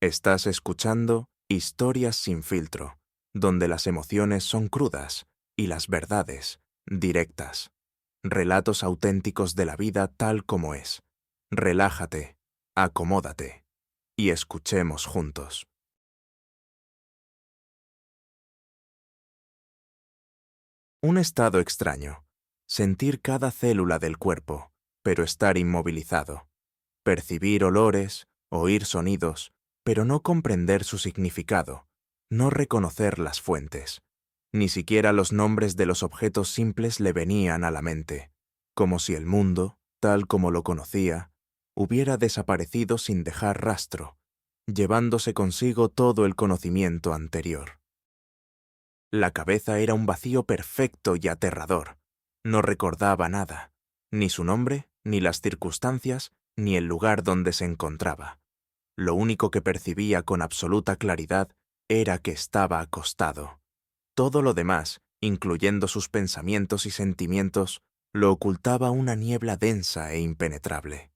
Estás escuchando Historias sin filtro, donde las emociones son crudas y las verdades directas. Relatos auténticos de la vida tal como es. Relájate, acomódate y escuchemos juntos. Un estado extraño. Sentir cada célula del cuerpo, pero estar inmovilizado. Percibir olores, oír sonidos, pero no comprender su significado, no reconocer las fuentes. Ni siquiera los nombres de los objetos simples le venían a la mente, como si el mundo, tal como lo conocía, hubiera desaparecido sin dejar rastro, llevándose consigo todo el conocimiento anterior. La cabeza era un vacío perfecto y aterrador. No recordaba nada, ni su nombre, ni las circunstancias, ni el lugar donde se encontraba. Lo único que percibía con absoluta claridad era que estaba acostado. Todo lo demás, incluyendo sus pensamientos y sentimientos, lo ocultaba una niebla densa e impenetrable.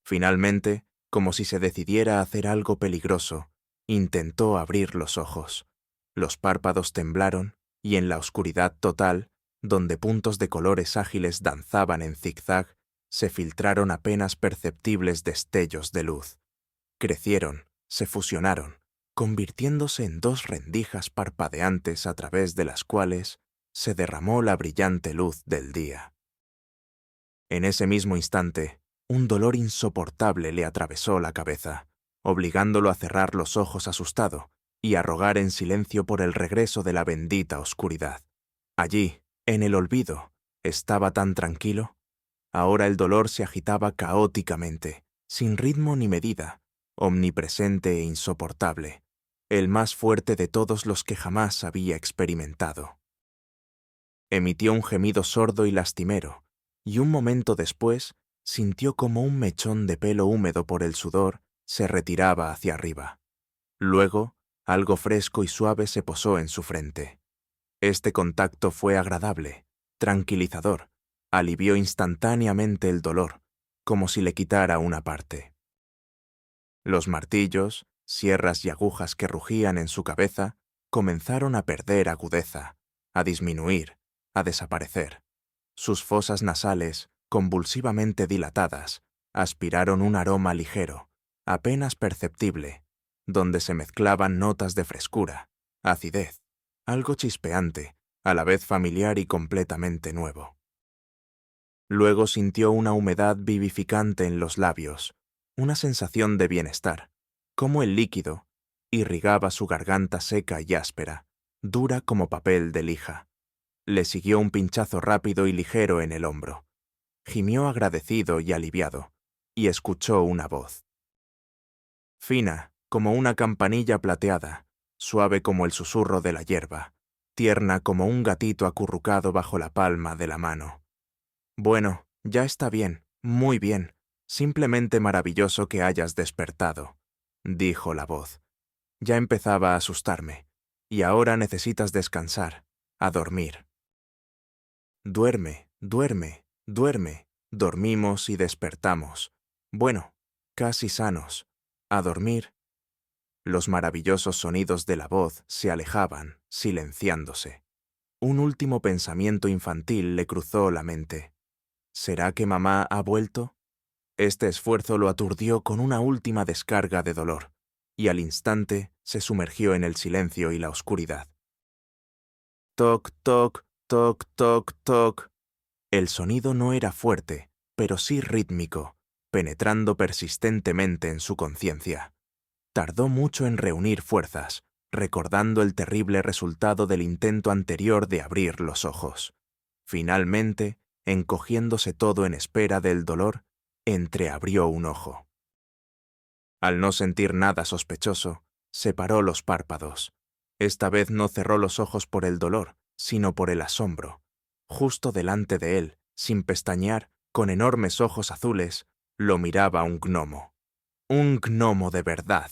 Finalmente, como si se decidiera a hacer algo peligroso, intentó abrir los ojos. Los párpados temblaron y en la oscuridad total, donde puntos de colores ágiles danzaban en zigzag, se filtraron apenas perceptibles destellos de luz. Crecieron, se fusionaron, convirtiéndose en dos rendijas parpadeantes a través de las cuales se derramó la brillante luz del día. En ese mismo instante, un dolor insoportable le atravesó la cabeza, obligándolo a cerrar los ojos asustado y a rogar en silencio por el regreso de la bendita oscuridad. Allí, en el olvido, estaba tan tranquilo. Ahora el dolor se agitaba caóticamente, sin ritmo ni medida, omnipresente e insoportable, el más fuerte de todos los que jamás había experimentado. Emitió un gemido sordo y lastimero, y un momento después sintió como un mechón de pelo húmedo por el sudor se retiraba hacia arriba. Luego, algo fresco y suave se posó en su frente. Este contacto fue agradable, tranquilizador, alivió instantáneamente el dolor, como si le quitara una parte. Los martillos, sierras y agujas que rugían en su cabeza comenzaron a perder agudeza, a disminuir, a desaparecer. Sus fosas nasales, convulsivamente dilatadas, aspiraron un aroma ligero, apenas perceptible, donde se mezclaban notas de frescura, acidez, algo chispeante, a la vez familiar y completamente nuevo. Luego sintió una humedad vivificante en los labios, una sensación de bienestar, como el líquido irrigaba su garganta seca y áspera, dura como papel de lija. Le siguió un pinchazo rápido y ligero en el hombro. Gimió agradecido y aliviado, y escuchó una voz. Fina, como una campanilla plateada, suave como el susurro de la hierba, tierna como un gatito acurrucado bajo la palma de la mano. Bueno, ya está bien, muy bien, simplemente maravilloso que hayas despertado, dijo la voz. Ya empezaba a asustarme, y ahora necesitas descansar, a dormir. Duerme, duerme, duerme, dormimos y despertamos. Bueno, casi sanos. A dormir. Los maravillosos sonidos de la voz se alejaban, silenciándose. Un último pensamiento infantil le cruzó la mente. ¿Será que mamá ha vuelto? Este esfuerzo lo aturdió con una última descarga de dolor, y al instante se sumergió en el silencio y la oscuridad. Toc, toc, toc, toc, toc. El sonido no era fuerte, pero sí rítmico, penetrando persistentemente en su conciencia. Tardó mucho en reunir fuerzas, recordando el terrible resultado del intento anterior de abrir los ojos. Finalmente, encogiéndose todo en espera del dolor, entreabrió un ojo. Al no sentir nada sospechoso, separó los párpados. Esta vez no cerró los ojos por el dolor, sino por el asombro. Justo delante de él, sin pestañear, con enormes ojos azules, lo miraba un gnomo. Un gnomo de verdad.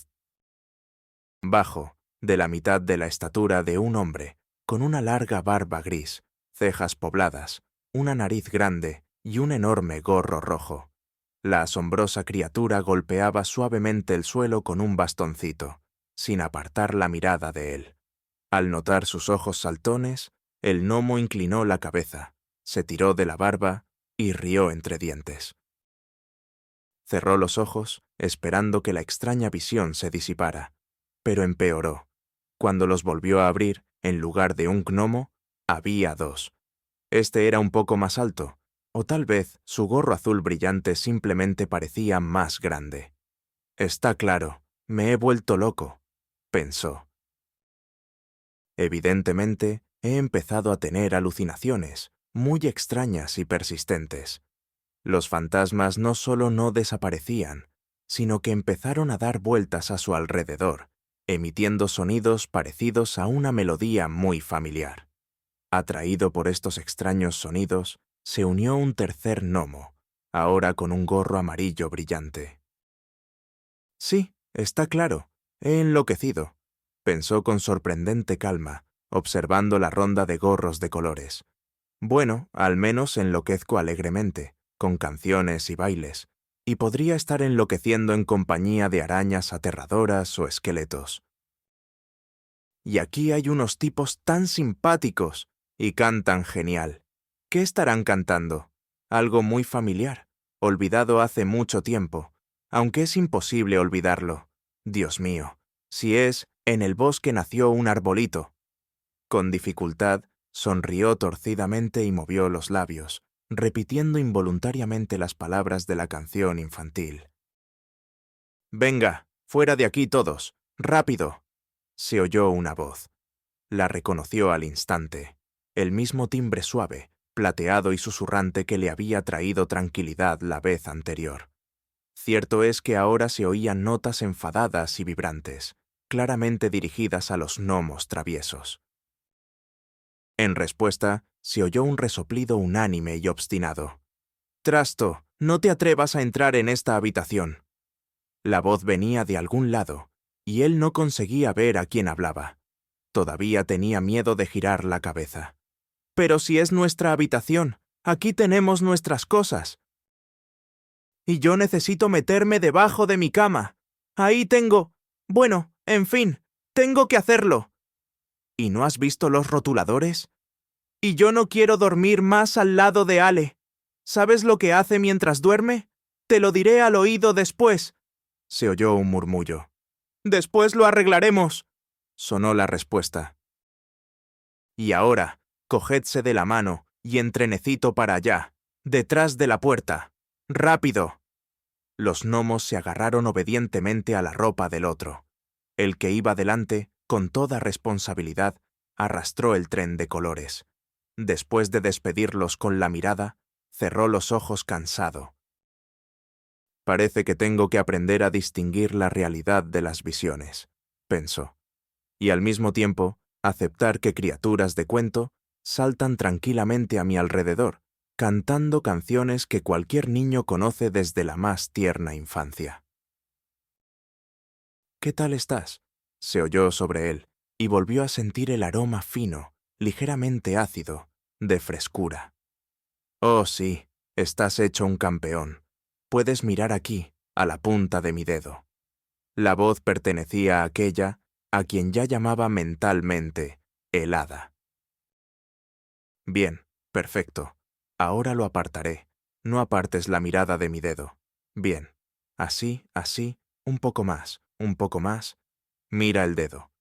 Bajo, de la mitad de la estatura de un hombre, con una larga barba gris, cejas pobladas, una nariz grande y un enorme gorro rojo. La asombrosa criatura golpeaba suavemente el suelo con un bastoncito, sin apartar la mirada de él. Al notar sus ojos saltones, el gnomo inclinó la cabeza, se tiró de la barba y rió entre dientes. Cerró los ojos, esperando que la extraña visión se disipara, pero empeoró. Cuando los volvió a abrir, en lugar de un gnomo, había dos. Este era un poco más alto, o tal vez su gorro azul brillante simplemente parecía más grande. Está claro, me he vuelto loco, pensó. Evidentemente, he empezado a tener alucinaciones, muy extrañas y persistentes. Los fantasmas no solo no desaparecían, sino que empezaron a dar vueltas a su alrededor, emitiendo sonidos parecidos a una melodía muy familiar. Atraído por estos extraños sonidos, se unió un tercer gnomo, ahora con un gorro amarillo brillante. Sí, está claro, he enloquecido, pensó con sorprendente calma, observando la ronda de gorros de colores. Bueno, al menos enloquezco alegremente, con canciones y bailes, y podría estar enloqueciendo en compañía de arañas aterradoras o esqueletos. Y aquí hay unos tipos tan simpáticos, y cantan genial. ¿Qué estarán cantando? Algo muy familiar, olvidado hace mucho tiempo, aunque es imposible olvidarlo. Dios mío, si es En el bosque nació un arbolito. Con dificultad, sonrió torcidamente y movió los labios, repitiendo involuntariamente las palabras de la canción infantil. «Venga, fuera de aquí todos, rápido», se oyó una voz. La reconoció al instante. El mismo timbre suave, plateado y susurrante que le había traído tranquilidad la vez anterior. Cierto es que ahora se oían notas enfadadas y vibrantes, claramente dirigidas a los gnomos traviesos. En respuesta, se oyó un resoplido unánime y obstinado. «Trasto, no te atrevas a entrar en esta habitación». La voz venía de algún lado, y él no conseguía ver a quién hablaba. Todavía tenía miedo de girar la cabeza. «Pero si es nuestra habitación, aquí tenemos nuestras cosas. Y yo necesito meterme debajo de mi cama. Ahí tengo... Bueno, en fin, tengo que hacerlo». «¿Y no has visto los rotuladores?» «Y yo no quiero dormir más al lado de Ale. ¿Sabes lo que hace mientras duerme? Te lo diré al oído después», se oyó un murmullo. «Después lo arreglaremos», sonó la respuesta. «Y ahora, cogedse de la mano y entrenecito para allá, detrás de la puerta. ¡Rápido!». Los gnomos se agarraron obedientemente a la ropa del otro. El que iba delante, con toda responsabilidad, arrastró el tren de colores. Después de despedirlos con la mirada, cerró los ojos cansado. «Parece que tengo que aprender a distinguir la realidad de las visiones», pensó, y al mismo tiempo aceptar que criaturas de cuento saltan tranquilamente a mi alrededor, cantando canciones que cualquier niño conoce desde la más tierna infancia. «¿Qué tal estás?», se oyó sobre él, y volvió a sentir el aroma fino, ligeramente ácido, de frescura. «Oh sí, estás hecho un campeón. Puedes mirar aquí, a la punta de mi dedo». La voz pertenecía a aquella a quien ya llamaba mentalmente el hada. «Bien, perfecto. Ahora lo apartaré. No apartes la mirada de mi dedo. Bien. Así, así, un poco más, un poco más. Mira el dedo.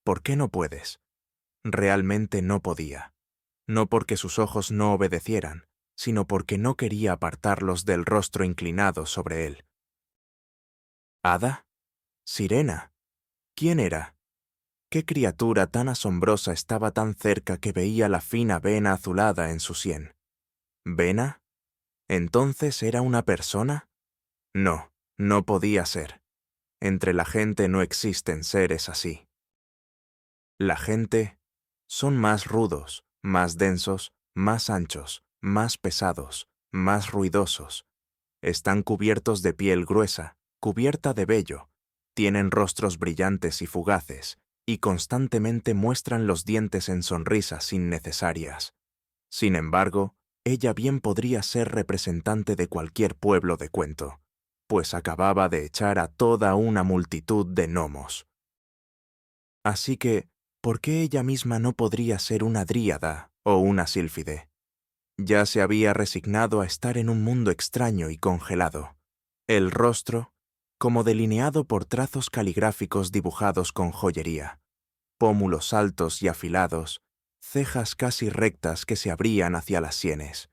¿Por qué no puedes?» Realmente no podía. No porque sus ojos no obedecieran, sino porque no quería apartarlos del rostro inclinado sobre él. ¿Hada? ¿Sirena? ¿Quién era? ¿Qué criatura tan asombrosa estaba tan cerca que veía la fina vena azulada en su sien? ¿Vena? ¿Entonces era una persona? No, no podía ser. Entre la gente no existen seres así. La gente son más rudos, más densos, más anchos, más pesados, más ruidosos. Están cubiertos de piel gruesa, cubierta de vello, tienen rostros brillantes y fugaces, y constantemente muestran los dientes en sonrisas innecesarias. Sin embargo, ella bien podría ser representante de cualquier pueblo de cuento, pues acababa de echar a toda una multitud de gnomos. Así que, ¿por qué ella misma no podría ser una dríada o una sílfide? Ya se había resignado a estar en un mundo extraño y congelado. El rostro, como delineado por trazos caligráficos dibujados con joyería, pómulos altos y afilados, cejas casi rectas que se abrían hacia las sienes.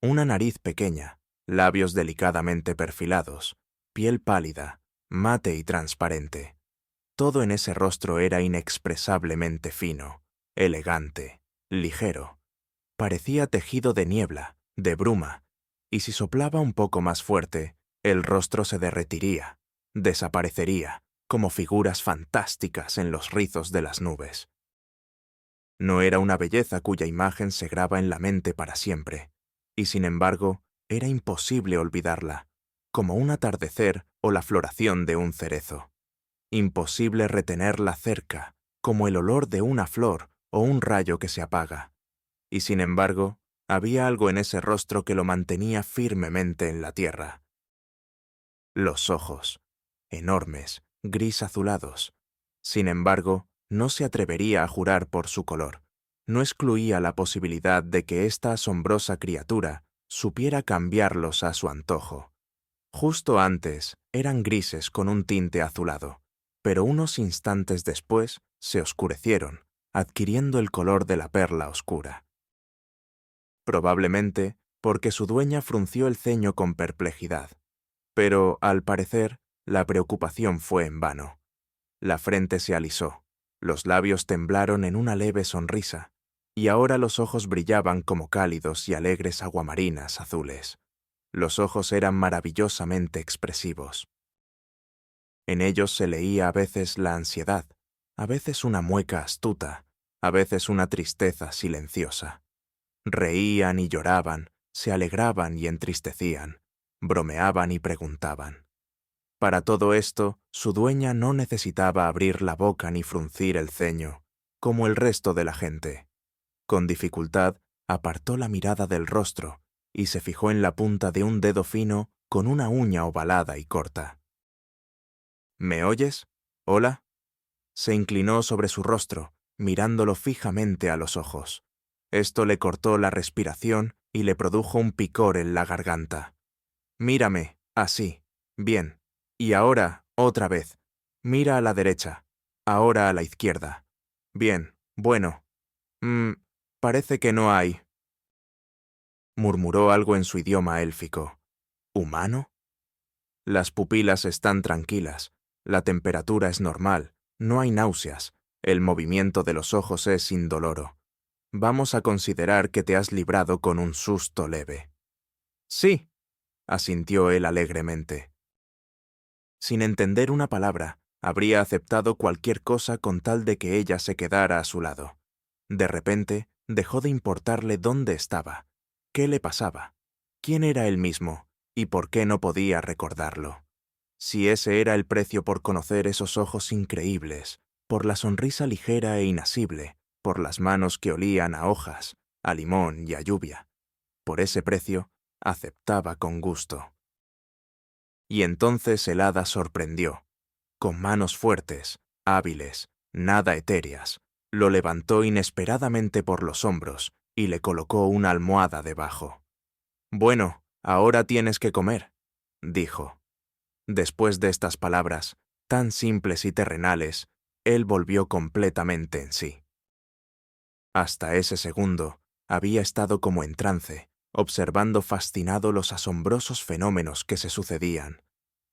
Una nariz pequeña, labios delicadamente perfilados, piel pálida, mate y transparente. Todo en ese rostro era inexpresablemente fino, elegante, ligero. Parecía tejido de niebla, de bruma, y si soplaba un poco más fuerte, el rostro se derretiría, desaparecería, como figuras fantásticas en los rizos de las nubes. No era una belleza cuya imagen se graba en la mente para siempre, y sin embargo, era imposible olvidarla, como un atardecer o la floración de un cerezo. Imposible retenerla cerca, como el olor de una flor o un rayo que se apaga. Y sin embargo, había algo en ese rostro que lo mantenía firmemente en la tierra. Los ojos, enormes, gris azulados. Sin embargo, no se atrevería a jurar por su color. No excluía la posibilidad de que esta asombrosa criatura supiera cambiarlos a su antojo. Justo antes eran grises con un tinte azulado, pero unos instantes después se oscurecieron, adquiriendo el color de la perla oscura. Probablemente porque su dueña frunció el ceño con perplejidad, pero, al parecer, la preocupación fue en vano. La frente se alisó, los labios temblaron en una leve sonrisa, y ahora los ojos brillaban como cálidos y alegres aguamarinas azules. Los ojos eran maravillosamente expresivos. En ellos se leía a veces la ansiedad, a veces una mueca astuta, a veces una tristeza silenciosa. Reían y lloraban, se alegraban y entristecían, bromeaban y preguntaban. Para todo esto, su dueña no necesitaba abrir la boca ni fruncir el ceño, como el resto de la gente. Con dificultad, apartó la mirada del rostro y se fijó en la punta de un dedo fino con una uña ovalada y corta. ¿Me oyes? ¿Hola? Se inclinó sobre su rostro, mirándolo fijamente a los ojos. Esto le cortó la respiración y le produjo un picor en la garganta. Mírame, así. Bien. Y ahora, otra vez. Mira a la derecha. Ahora a la izquierda. Bien, bueno. Parece que no hay. Murmuró algo en su idioma élfico. ¿Humano? Las pupilas están tranquilas. La temperatura es normal. No hay náuseas. El movimiento de los ojos es indoloro. Vamos a considerar que te has librado con un susto leve. Sí, asintió él alegremente. Sin entender una palabra, habría aceptado cualquier cosa con tal de que ella se quedara a su lado. De repente, dejó de importarle dónde estaba, qué le pasaba, quién era él mismo y por qué no podía recordarlo. Si ese era el precio por conocer esos ojos increíbles, por la sonrisa ligera e inasible, por las manos que olían a hojas, a limón y a lluvia. Por ese precio, aceptaba con gusto. Y entonces el hada sorprendió. Con manos fuertes, hábiles, nada etéreas, lo levantó inesperadamente por los hombros y le colocó una almohada debajo. «Bueno, ahora tienes que comer», dijo. Después de estas palabras, tan simples y terrenales, él volvió completamente en sí. Hasta ese segundo, había estado como en trance, observando fascinado los asombrosos fenómenos que se sucedían.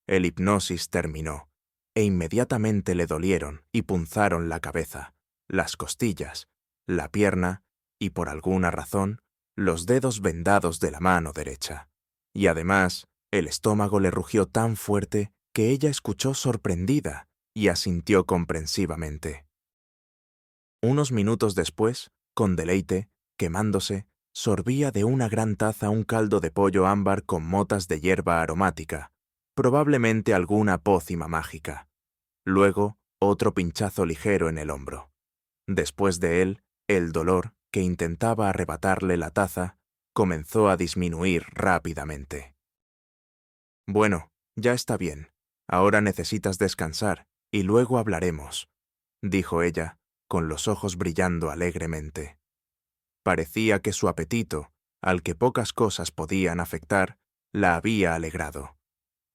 El hipnosis terminó, e inmediatamente le dolieron y punzaron la cabeza, las costillas, la pierna y, por alguna razón, los dedos vendados de la mano derecha. Y además, el estómago le rugió tan fuerte que ella escuchó sorprendida y asintió comprensivamente. Unos minutos después, con deleite, quemándose, sorbía de una gran taza un caldo de pollo ámbar con motas de hierba aromática, probablemente alguna pócima mágica. Luego, otro pinchazo ligero en el hombro. Después de él, el dolor, que intentaba arrebatarle la taza, comenzó a disminuir rápidamente. Bueno, ya está bien. Ahora necesitas descansar, y luego hablaremos, dijo ella, con los ojos brillando alegremente. Parecía que su apetito, al que pocas cosas podían afectar, la había alegrado.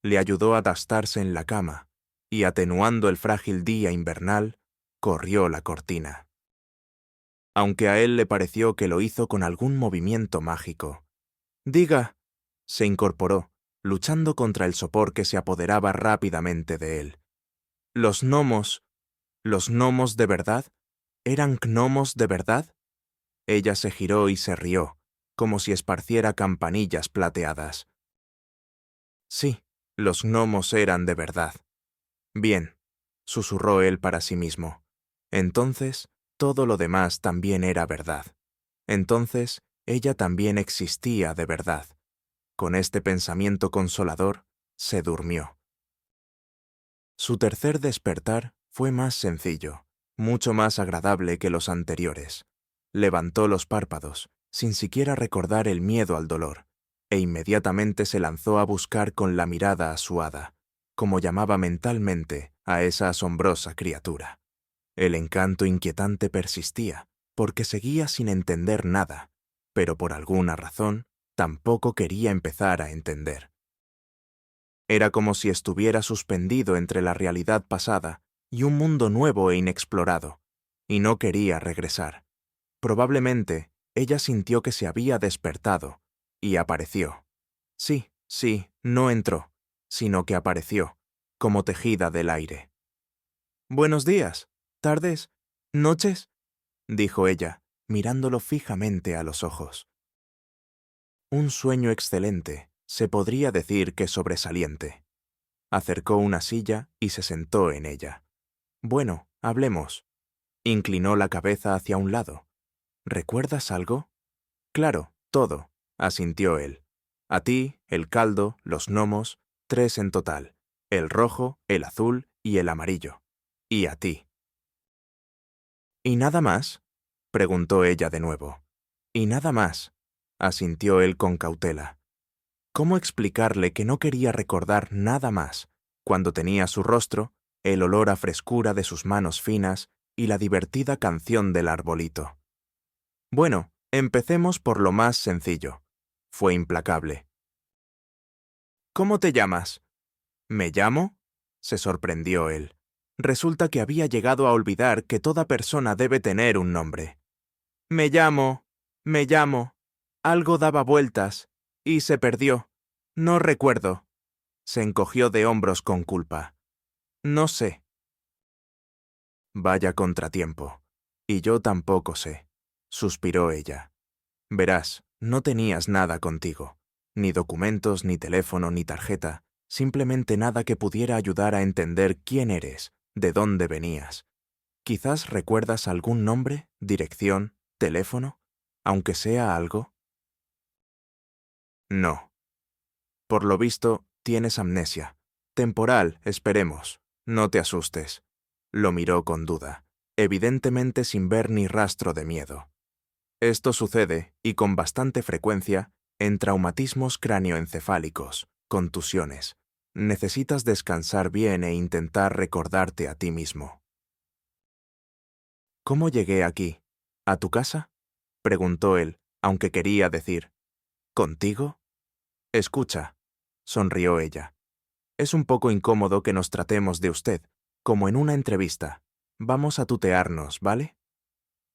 Le ayudó a adastarse en la cama, y atenuando el frágil día invernal, corrió la cortina. Aunque a él le pareció que lo hizo con algún movimiento mágico. «Diga», se incorporó, luchando contra el sopor que se apoderaba rápidamente de él. ¿Los gnomos de verdad? ¿Eran gnomos de verdad? Ella se giró y se rió, como si esparciera campanillas plateadas. Sí, los gnomos eran de verdad. Bien, susurró él para sí mismo. Entonces, todo lo demás también era verdad. Entonces, ella también existía de verdad. Con este pensamiento consolador, se durmió. Su tercer despertar fue más sencillo, mucho más agradable que los anteriores. Levantó los párpados, sin siquiera recordar el miedo al dolor, e inmediatamente se lanzó a buscar con la mirada a su hada, como llamaba mentalmente a esa asombrosa criatura. El encanto inquietante persistía, porque seguía sin entender nada, pero por alguna razón tampoco quería empezar a entender. Era como si estuviera suspendido entre la realidad pasada y un mundo nuevo e inexplorado, y no quería regresar. Probablemente ella sintió que se había despertado, y apareció. Sí, no entró, sino que apareció, como tejida del aire. «Buenos días, tardes, noches», dijo ella, mirándolo fijamente a los ojos. Un sueño excelente, se podría decir que sobresaliente. Acercó una silla y se sentó en ella. «Bueno, hablemos». Inclinó la cabeza hacia un lado. «¿Recuerdas algo?» «Claro, todo», asintió él. «A ti, el caldo, los gnomos, 3 en total. El rojo, el azul y el amarillo. Y a ti». «¿Y nada más?», preguntó ella de nuevo. «Y nada más», asintió él con cautela. ¿Cómo explicarle que no quería recordar nada más, cuando tenía su rostro, el olor a frescura de sus manos finas y la divertida canción del arbolito? «Bueno, empecemos por lo más sencillo», fue implacable. «¿Cómo te llamas?» «¿Me llamo?», se sorprendió él. Resulta que había llegado a olvidar que toda persona debe tener un nombre. me llamo. Algo daba vueltas, y se perdió. No recuerdo». Se encogió de hombros con culpa. «No sé». «Vaya contratiempo. Y yo tampoco sé», suspiró ella. «Verás, no tenías nada contigo. Ni documentos, ni teléfono, ni tarjeta. Simplemente nada que pudiera ayudar a entender quién eres, de dónde venías. Quizás recuerdas algún nombre, dirección, teléfono, aunque sea algo». «No. Por lo visto, tienes amnesia. Temporal, esperemos. No te asustes». Lo miró con duda, evidentemente sin ver ni rastro de miedo. Esto sucede, y con bastante frecuencia, en traumatismos cráneoencefálicos, contusiones. Necesitas descansar bien e intentar recordarte a ti mismo. «¿Cómo llegué aquí? ¿A tu casa?», preguntó él, aunque quería decir, «¿Contigo?». «Escucha», sonrió ella. «Es un poco incómodo que nos tratemos de usted, como en una entrevista. Vamos a tutearnos, ¿vale?».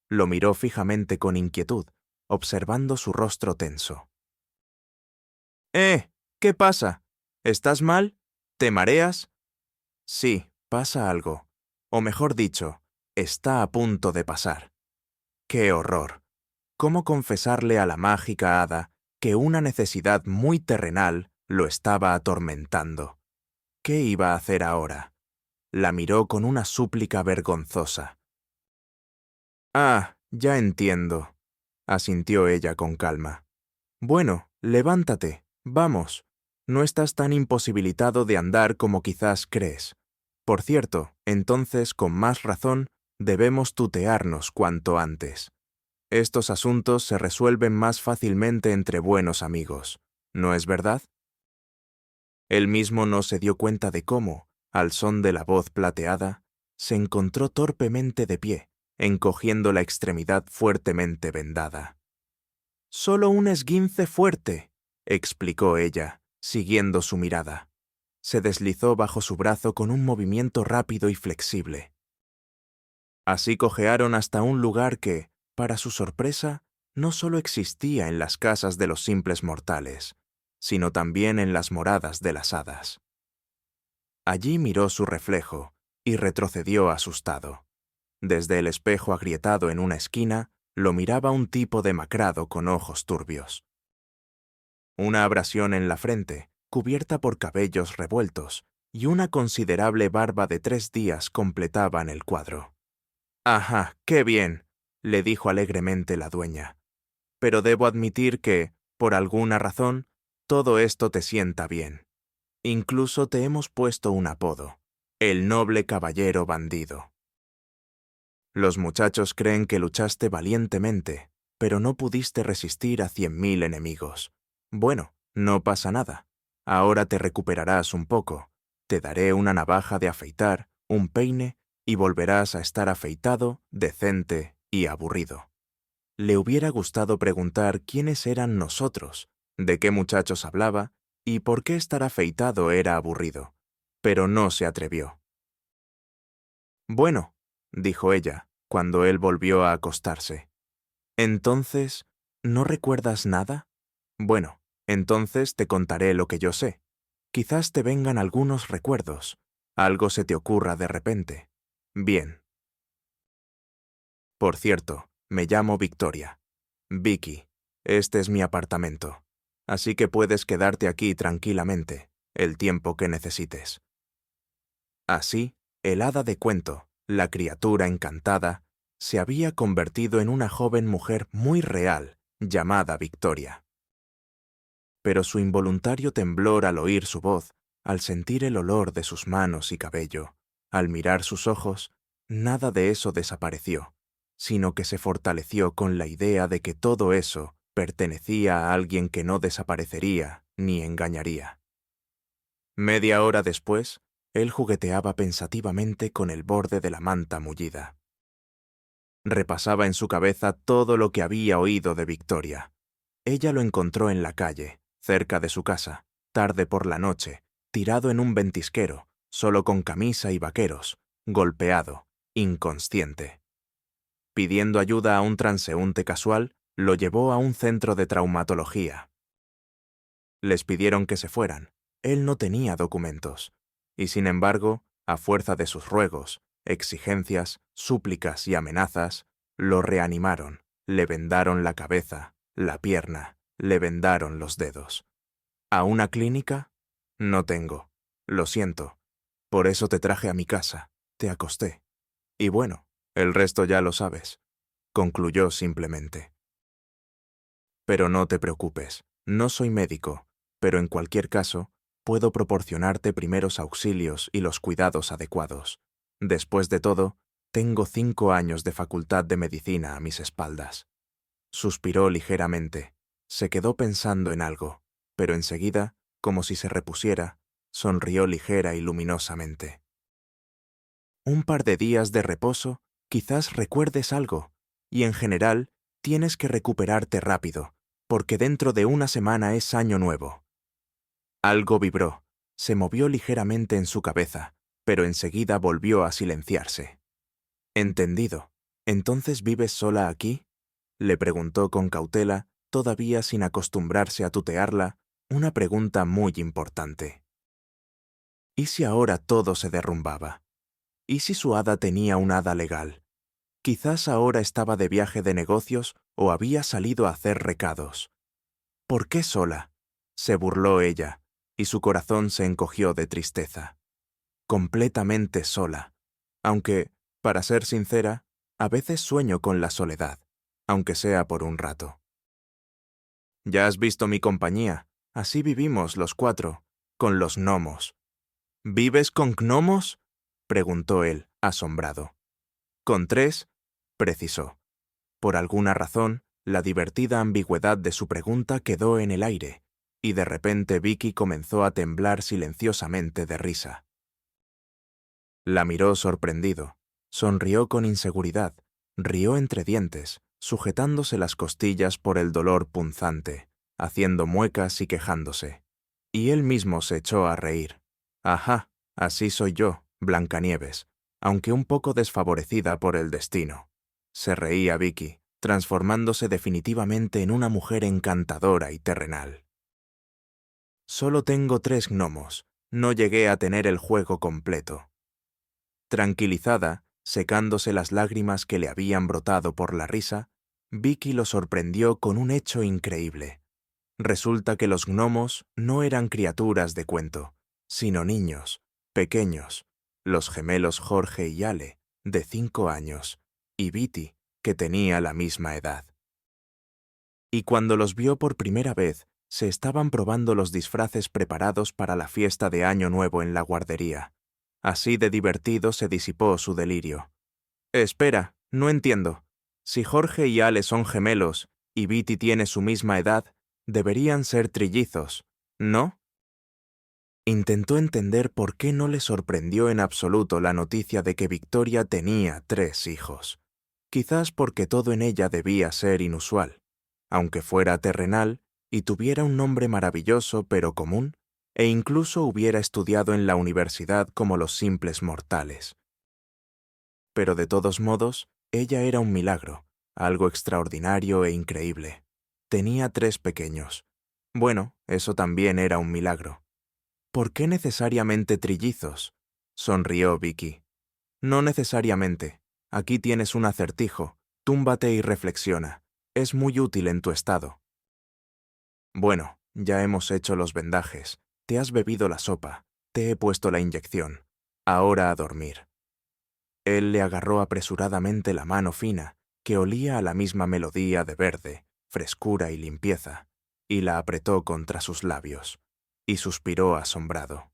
Lo miró fijamente con inquietud, observando su rostro tenso. ¿Qué pasa? ¿Estás mal? ¿Te mareas?» «Sí, pasa algo. O mejor dicho, está a punto de pasar». ¡Qué horror! ¿Cómo confesarle a la mágica hada que una necesidad muy terrenal lo estaba atormentando? ¿Qué iba a hacer ahora? La miró con una súplica vergonzosa. «Ah, ya entiendo», asintió ella con calma. «Bueno, levántate, vamos. No estás tan imposibilitado de andar como quizás crees. Por cierto, entonces, con más razón, debemos tutearnos cuanto antes». Estos asuntos se resuelven más fácilmente entre buenos amigos, ¿no es verdad? Él mismo no se dio cuenta de cómo, al son de la voz plateada, se encontró torpemente de pie, encogiendo la extremidad fuertemente vendada. «Solo un esguince fuerte», explicó ella, siguiendo su mirada. Se deslizó bajo su brazo con un movimiento rápido y flexible. Así cojearon hasta un lugar que, para su sorpresa, no solo existía en las casas de los simples mortales, sino también en las moradas de las hadas. Allí miró su reflejo y retrocedió asustado. Desde el espejo agrietado en una esquina, lo miraba un tipo demacrado con ojos turbios. Una abrasión en la frente, cubierta por cabellos revueltos, y una considerable barba de 3 días completaban el cuadro. «Ajá, qué bien», le dijo alegremente la dueña. «Pero debo admitir que, por alguna razón, todo esto te sienta bien. Incluso te hemos puesto un apodo, el noble caballero bandido. Los muchachos creen que luchaste valientemente, pero no pudiste resistir a 100.000 enemigos. Bueno, no pasa nada. Ahora te recuperarás un poco. Te daré una navaja de afeitar, un peine, y volverás a estar afeitado, decente y aburrido». Le hubiera gustado preguntar quiénes eran nosotros, de qué muchachos hablaba y por qué estar afeitado era aburrido, pero no se atrevió. «Bueno», dijo ella, cuando él volvió a acostarse. «Entonces, ¿no recuerdas nada? Bueno, entonces te contaré lo que yo sé. Quizás te vengan algunos recuerdos, algo se te ocurra de repente. Bien. Por cierto, me llamo Victoria. Vicky, este es mi apartamento, así que puedes quedarte aquí tranquilamente, el tiempo que necesites». Así, el hada de cuento, la criatura encantada, se había convertido en una joven mujer muy real, llamada Victoria. Pero su involuntario temblor al oír su voz, al sentir el olor de sus manos y cabello, al mirar sus ojos, nada de eso desapareció, sino que se fortaleció con la idea de que todo eso pertenecía a alguien que no desaparecería ni engañaría. Media hora después, él jugueteaba pensativamente con el borde de la manta mullida. Repasaba en su cabeza todo lo que había oído de Victoria. Ella lo encontró en la calle, cerca de su casa, tarde por la noche, tirado en un ventisquero, solo con camisa y vaqueros, golpeado, inconsciente. Pidiendo ayuda a un transeúnte casual, lo llevó a un centro de traumatología. Les pidieron que se fueran. Él no tenía documentos. Y sin embargo, a fuerza de sus ruegos, exigencias, súplicas y amenazas, lo reanimaron, le vendaron la cabeza, la pierna, le vendaron los dedos. ¿A una clínica? No tengo. Lo siento. Por eso te traje a mi casa, te acosté. Y bueno, el resto ya lo sabes, concluyó simplemente. Pero no te preocupes, no soy médico, pero en cualquier caso, puedo proporcionarte primeros auxilios y los cuidados adecuados. Después de todo, tengo 5 años de facultad de medicina a mis espaldas. Suspiró ligeramente, se quedó pensando en algo, pero enseguida, como si se repusiera, sonrió ligera y luminosamente. Un par de días de reposo, quizás recuerdes algo, y en general, tienes que recuperarte rápido, porque dentro de una semana es año nuevo. Algo vibró, se movió ligeramente en su cabeza, pero enseguida volvió a silenciarse. «Entendido. ¿Entonces vives sola aquí?», le preguntó con cautela, todavía sin acostumbrarse a tutearla, una pregunta muy importante. ¿Y si ahora todo se derrumbaba? ¿Y si su hada tenía un hada legal? Quizás ahora estaba de viaje de negocios o había salido a hacer recados. «¿Por qué sola?», se burló ella, y su corazón se encogió de tristeza. Completamente sola, aunque, para ser sincera, a veces sueño con la soledad, aunque sea por un rato. «Ya has visto mi compañía, así vivimos los 4, con los gnomos». «¿Vives con gnomos?», preguntó él, asombrado. «¿Con 3?», precisó. Por alguna razón, la divertida ambigüedad de su pregunta quedó en el aire, y de repente Vicky comenzó a temblar silenciosamente de risa. La miró sorprendido, sonrió con inseguridad, rió entre dientes, sujetándose las costillas por el dolor punzante, haciendo muecas y quejándose. Y él mismo se echó a reír. Ajá, así soy yo, Blancanieves, aunque un poco desfavorecida por el destino. Se reía Vicky, transformándose definitivamente en una mujer encantadora y terrenal. Solo tengo 3 gnomos, no llegué a tener el juego completo. Tranquilizada, secándose las lágrimas que le habían brotado por la risa, Vicky lo sorprendió con un hecho increíble. Resulta que los gnomos no eran criaturas de cuento, sino niños, pequeños, los gemelos Jorge y Ale, de 5 años, y Viti, que tenía la misma edad. Y cuando los vio por primera vez, se estaban probando los disfraces preparados para la fiesta de Año Nuevo en la guardería. Así de divertido se disipó su delirio. Espera, no entiendo. Si Jorge y Ale son gemelos y Viti tiene su misma edad, deberían ser trillizos, ¿no? Intentó entender por qué no le sorprendió en absoluto la noticia de que Victoria tenía 3 hijos. Quizás porque todo en ella debía ser inusual. Aunque fuera terrenal y tuviera un nombre maravilloso pero común, e incluso hubiera estudiado en la universidad como los simples mortales. Pero de todos modos, ella era un milagro, algo extraordinario e increíble. Tenía 3 pequeños. Bueno, eso también era un milagro. ¿Por qué necesariamente trillizos? Sonrió Vicky. No necesariamente. Aquí tienes un acertijo. Túmbate y reflexiona. Es muy útil en tu estado. Bueno, ya hemos hecho los vendajes. Te has bebido la sopa. Te he puesto la inyección. Ahora a dormir. Él le agarró apresuradamente la mano fina, que olía a la misma melodía de verde, frescura y limpieza, y la apretó contra sus labios, y suspiró asombrado.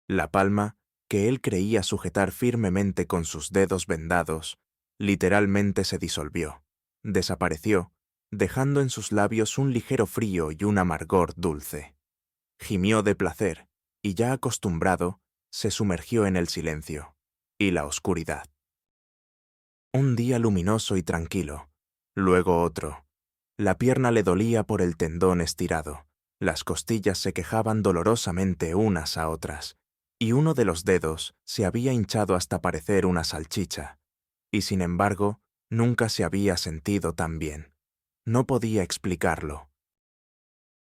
La palma, que él creía sujetar firmemente con sus dedos vendados, literalmente se disolvió, desapareció, dejando en sus labios un ligero frío y un amargor dulce. Gimió de placer, y ya acostumbrado, se sumergió en el silencio y la oscuridad. Un día luminoso y tranquilo, luego otro. La pierna le dolía por el tendón estirado, las costillas se quejaban dolorosamente unas a otras, y uno de los dedos se había hinchado hasta parecer una salchicha, y sin embargo, nunca se había sentido tan bien. No podía explicarlo.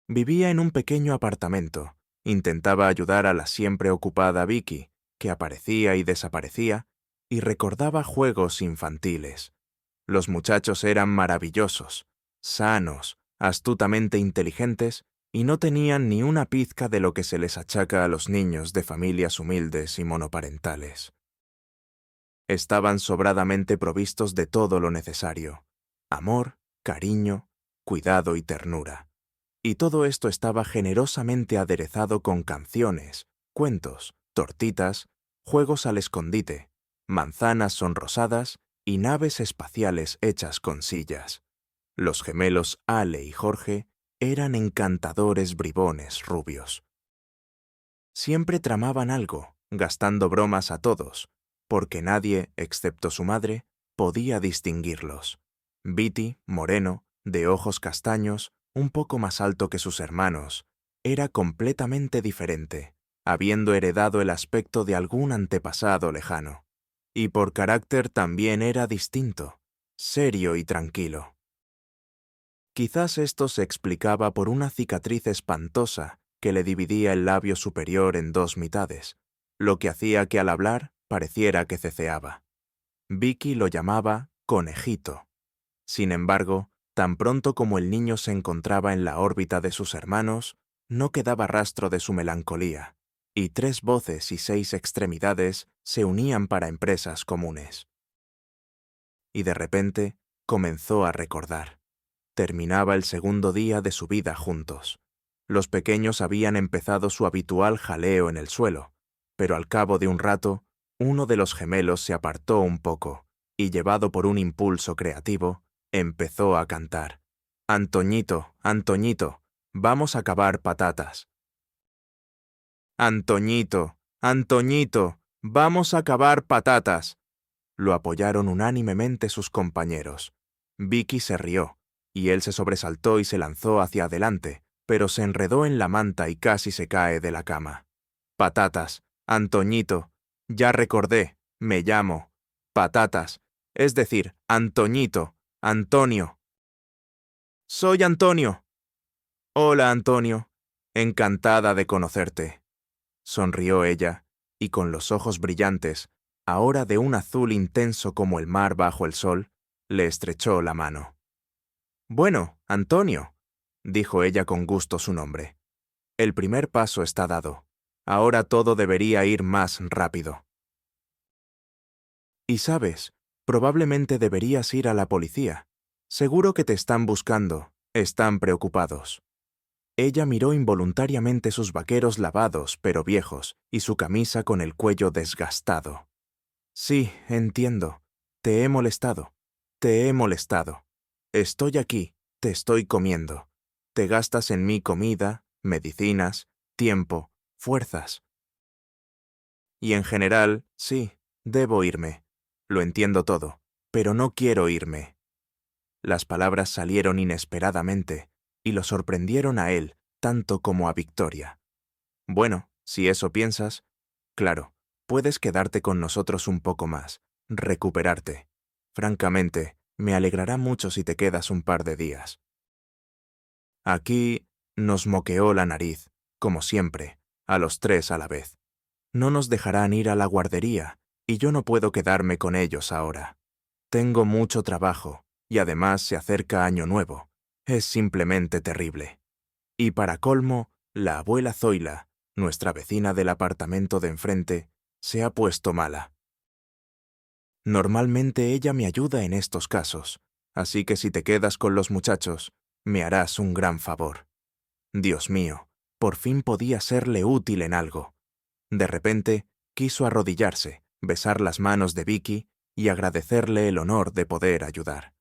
Vivía en un pequeño apartamento, intentaba ayudar a la siempre ocupada Vicky, que aparecía y desaparecía, y recordaba juegos infantiles. Los muchachos eran maravillosos, sanos, astutamente inteligentes, y no tenían ni una pizca de lo que se les achaca a los niños de familias humildes y monoparentales. Estaban sobradamente provistos de todo lo necesario: amor, cariño, cuidado y ternura. Y todo esto estaba generosamente aderezado con canciones, cuentos, tortitas, juegos al escondite, manzanas sonrosadas y naves espaciales hechas con sillas. Los gemelos Ale y Jorge eran encantadores bribones rubios. Siempre tramaban algo, gastando bromas a todos, porque nadie, excepto su madre, podía distinguirlos. Viti, moreno, de ojos castaños, un poco más alto que sus hermanos, era completamente diferente, habiendo heredado el aspecto de algún antepasado lejano. Y por carácter también era distinto, serio y tranquilo. Quizás esto se explicaba por una cicatriz espantosa que le dividía el labio superior en 2 mitades, lo que hacía que al hablar pareciera que ceceaba. Vicky lo llamaba conejito. Sin embargo, tan pronto como el niño se encontraba en la órbita de sus hermanos, no quedaba rastro de su melancolía, y 3 voces y 6 extremidades se unían para empresas comunes. Y de repente comenzó a recordar. Terminaba el segundo día de su vida juntos. Los pequeños habían empezado su habitual jaleo en el suelo, pero al cabo de un rato, uno de los gemelos se apartó un poco, y, llevado por un impulso creativo, empezó a cantar. «Antoñito, Antoñito, vamos a cavar patatas». «Antoñito, Antoñito, vamos a cavar patatas». Lo apoyaron unánimemente sus compañeros. Vicky se rió, y él se sobresaltó y se lanzó hacia adelante, pero se enredó en la manta y casi se cae de la cama. «Patatas, Antoñito, ya recordé, me llamo. Patatas, es decir, Antoñito, Antonio». «Soy Antonio». «Hola, Antonio. Encantada de conocerte». Sonrió ella, y con los ojos brillantes, ahora de un azul intenso como el mar bajo el sol, le estrechó la mano. «Bueno, Antonio», dijo ella con gusto su nombre. «El primer paso está dado. Ahora todo debería ir más rápido. Y sabes, probablemente deberías ir a la policía. Seguro que te están buscando, están preocupados». Ella miró involuntariamente sus vaqueros lavados pero viejos y su camisa con el cuello desgastado. «Sí, entiendo. Te he molestado. Te he molestado. Estoy aquí, te estoy comiendo. Te gastas en mí comida, medicinas, tiempo, fuerzas. Y en general, sí, debo irme. Lo entiendo todo, pero no quiero irme». Las palabras salieron inesperadamente y lo sorprendieron a él tanto como a Victoria. «Bueno, si eso piensas, claro, puedes quedarte con nosotros un poco más, recuperarte. Francamente, me alegrará mucho si te quedas un par de días». Aquí nos moqueó la nariz, como siempre, a los tres a la vez. «No nos dejarán ir a la guardería, y yo no puedo quedarme con ellos ahora. Tengo mucho trabajo, y además se acerca Año Nuevo. Es simplemente terrible. Y para colmo, la abuela Zoila, nuestra vecina del apartamento de enfrente, se ha puesto mala. Normalmente ella me ayuda en estos casos, así que si te quedas con los muchachos, me harás un gran favor». Dios mío, por fin podía serle útil en algo. De repente, quiso arrodillarse, besar las manos de Vicky y agradecerle el honor de poder ayudar.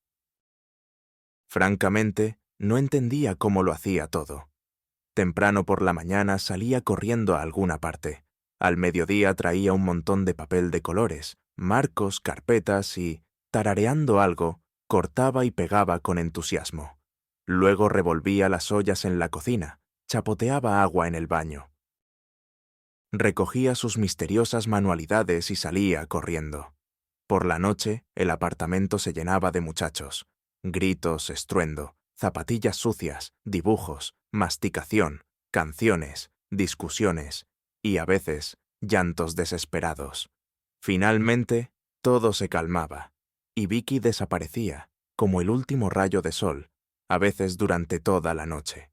Francamente, no entendía cómo lo hacía todo. Temprano por la mañana salía corriendo a alguna parte. Al mediodía traía un montón de papel de colores, marcos, carpetas y, tarareando algo, cortaba y pegaba con entusiasmo. Luego revolvía las ollas en la cocina, chapoteaba agua en el baño. Recogía sus misteriosas manualidades y salía corriendo. Por la noche, el apartamento se llenaba de muchachos. Gritos, estruendo, zapatillas sucias, dibujos, masticación, canciones, discusiones y, a veces, llantos desesperados. Finalmente, todo se calmaba, y Vicky desaparecía, como el último rayo de sol, a veces durante toda la noche.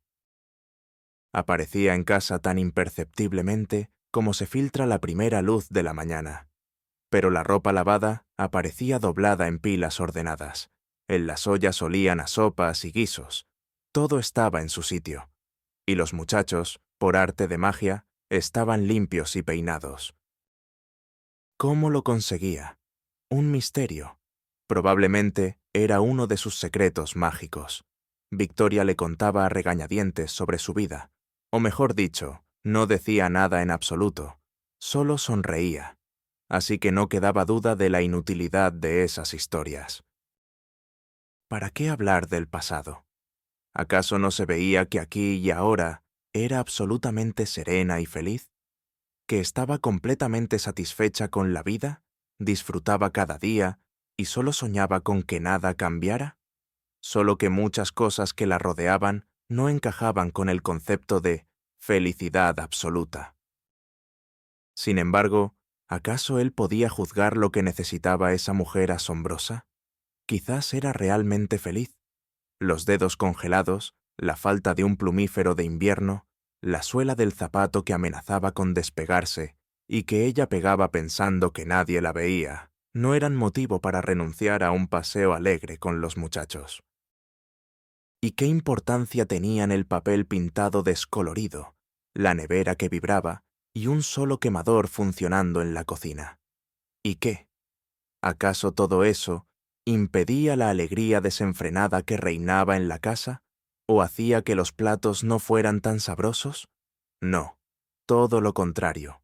Aparecía en casa tan imperceptiblemente como se filtra la primera luz de la mañana. Pero la ropa lavada aparecía doblada en pilas ordenadas. En las ollas olían a sopas y guisos. Todo estaba en su sitio. Y los muchachos, por arte de magia, estaban limpios y peinados. ¿Cómo lo conseguía? Un misterio. Probablemente era uno de sus secretos mágicos. Victoria le contaba a regañadientes sobre su vida. O mejor dicho, no decía nada en absoluto. Solo sonreía. Así que no quedaba duda de la inutilidad de esas historias. ¿Para qué hablar del pasado? ¿Acaso no se veía que aquí y ahora era absolutamente serena y feliz? ¿Que estaba completamente satisfecha con la vida, disfrutaba cada día y solo soñaba con que nada cambiara? Solo que muchas cosas que la rodeaban no encajaban con el concepto de felicidad absoluta. Sin embargo, ¿acaso él podía juzgar lo que necesitaba esa mujer asombrosa? Quizás era realmente feliz. Los dedos congelados, la falta de un plumífero de invierno, la suela del zapato que amenazaba con despegarse y que ella pegaba pensando que nadie la veía, no eran motivo para renunciar a un paseo alegre con los muchachos. ¿Y qué importancia tenían el papel pintado descolorido, la nevera que vibraba y un solo quemador funcionando en la cocina? ¿Y qué? ¿Acaso todo eso impedía la alegría desenfrenada que reinaba en la casa? ¿O hacía que los platos no fueran tan sabrosos? No, todo lo contrario.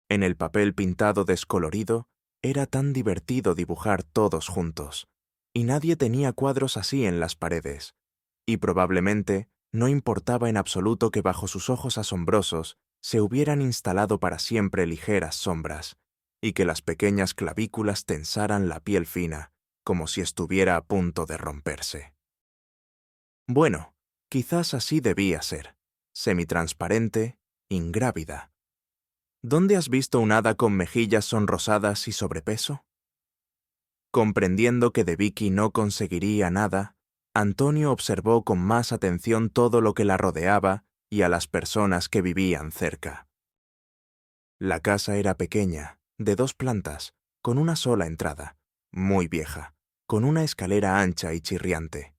En el papel pintado descolorido, era tan divertido dibujar todos juntos, y nadie tenía cuadros así en las paredes, y probablemente no importaba en absoluto que bajo sus ojos asombrosos se hubieran instalado para siempre ligeras sombras, y que las pequeñas clavículas tensaran la piel fina, como si estuviera a punto de romperse. Bueno, quizás así debía ser, semitransparente, ingrávida. ¿Dónde has visto un hada con mejillas sonrosadas y sobrepeso? Comprendiendo que de Vicky no conseguiría nada, Antonio observó con más atención todo lo que la rodeaba y a las personas que vivían cerca. La casa era pequeña, de 2 plantas, con una sola entrada, muy vieja, con una escalera ancha y chirriante.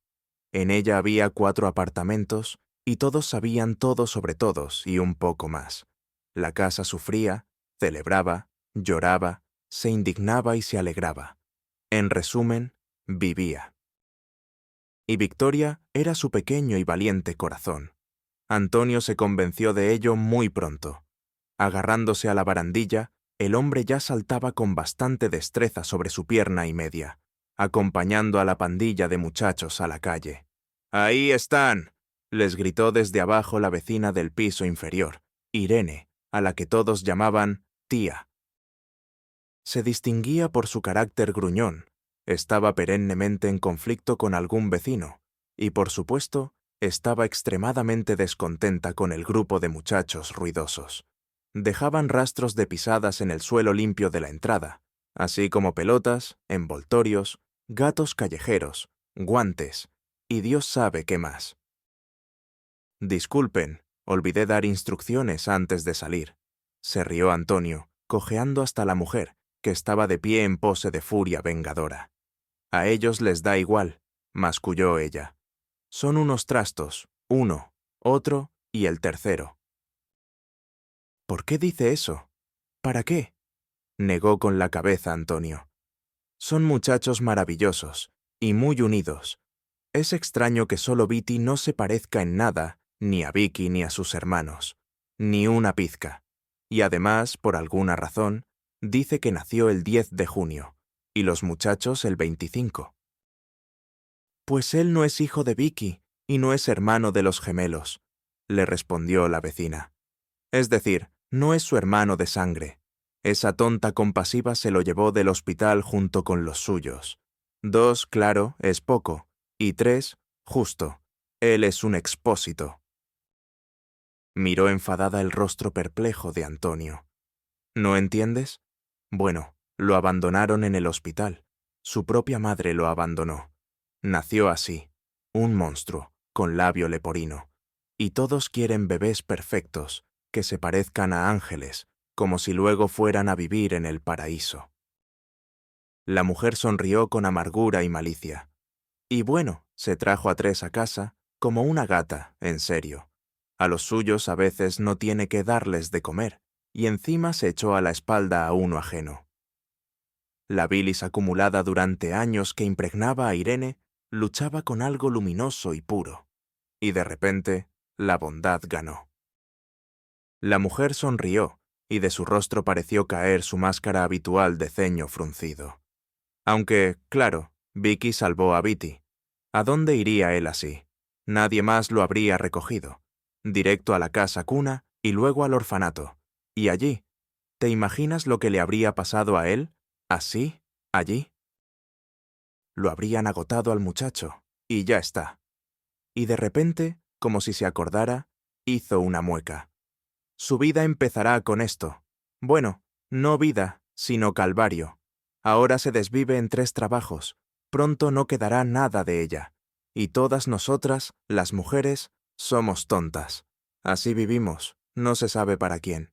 En ella había 4 apartamentos y todos sabían todo sobre todos y un poco más. La casa sufría, celebraba, lloraba, se indignaba y se alegraba. En resumen, vivía. Y Victoria era su pequeño y valiente corazón. Antonio se convenció de ello muy pronto. Agarrándose a la barandilla, el hombre ya saltaba con bastante destreza sobre su pierna y media, acompañando a la pandilla de muchachos a la calle. «¡Ahí están!», les gritó desde abajo la vecina del piso inferior, Irene, a la que todos llamaban tía. Se distinguía por su carácter gruñón, estaba perennemente en conflicto con algún vecino, y por supuesto, estaba extremadamente descontenta con el grupo de muchachos ruidosos. Dejaban rastros de pisadas en el suelo limpio de la entrada, así como pelotas, envoltorios, gatos callejeros, guantes, y Dios sabe qué más. «Disculpen, olvidé dar instrucciones antes de salir», se rió Antonio, cojeando hasta la mujer, que estaba de pie en pose de furia vengadora. «A ellos les da igual», masculló ella. «Son unos trastos, uno, otro y el tercero». «¿Por qué dice eso? ¿Para qué?», negó con la cabeza Antonio. «Son muchachos maravillosos y muy unidos. Es extraño que solo Viti no se parezca en nada ni a Vicky ni a sus hermanos, ni una pizca. Y además, por alguna razón, dice que nació el 10 de junio, y los muchachos el 25. «Pues él no es hijo de Vicky y no es hermano de los gemelos», le respondió la vecina. «Es decir, no es su hermano de sangre. Esa tonta compasiva se lo llevó del hospital junto con los suyos. 2, claro, es poco, y 3, justo. Él es un expósito». Miró enfadada el rostro perplejo de Antonio. «¿No entiendes? Bueno, lo abandonaron en el hospital. Su propia madre lo abandonó. Nació así, un monstruo, con labio leporino. Y todos quieren bebés perfectos, que se parezcan a ángeles, como si luego fueran a vivir en el paraíso». La mujer sonrió con amargura y malicia. Y bueno, se trajo a 3 a casa, como una gata, en serio. A los suyos a veces no tiene que darles de comer, y encima se echó a la espalda a uno ajeno. La bilis acumulada durante años que impregnaba a Irene luchaba con algo luminoso y puro, y de repente la bondad ganó. La mujer sonrió, y de su rostro pareció caer su máscara habitual de ceño fruncido. Aunque, claro, Vicky salvó a Viti. ¿A dónde iría él así? Nadie más lo habría recogido. Directo a la casa cuna y luego al orfanato. Y allí, ¿te imaginas lo que le habría pasado a él? ¿Así? ¿Allí? Lo habrían agotado al muchacho, y ya está. Y de repente, como si se acordara, hizo una mueca. Su vida empezará con esto. Bueno, no vida, sino calvario. Ahora se desvive en 3 trabajos. Pronto no quedará nada de ella. Y todas nosotras, las mujeres, somos tontas. Así vivimos, no se sabe para quién.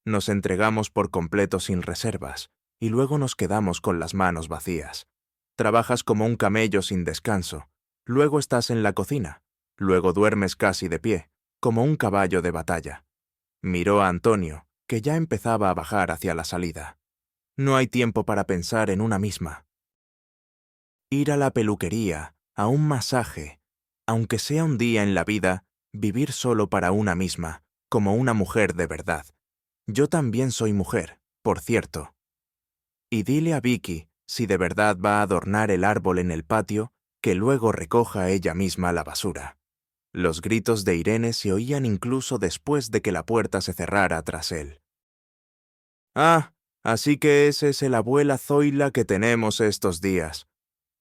Nos entregamos por completo sin reservas, y luego nos quedamos con las manos vacías. Trabajas como un camello sin descanso, luego estás en la cocina, luego duermes casi de pie, como un caballo de batalla. Miró a Antonio, que ya empezaba a bajar hacia la salida. No hay tiempo para pensar en una misma. Ir a la peluquería, a un masaje, aunque sea un día en la vida, vivir solo para una misma, como una mujer de verdad. Yo también soy mujer, por cierto. Y dile a Vicky, si de verdad va a adornar el árbol en el patio, que luego recoja ella misma la basura. Los gritos de Irene se oían incluso después de que la puerta se cerrara tras él. «Ah, así que ese es el abuela Zoila que tenemos estos días»,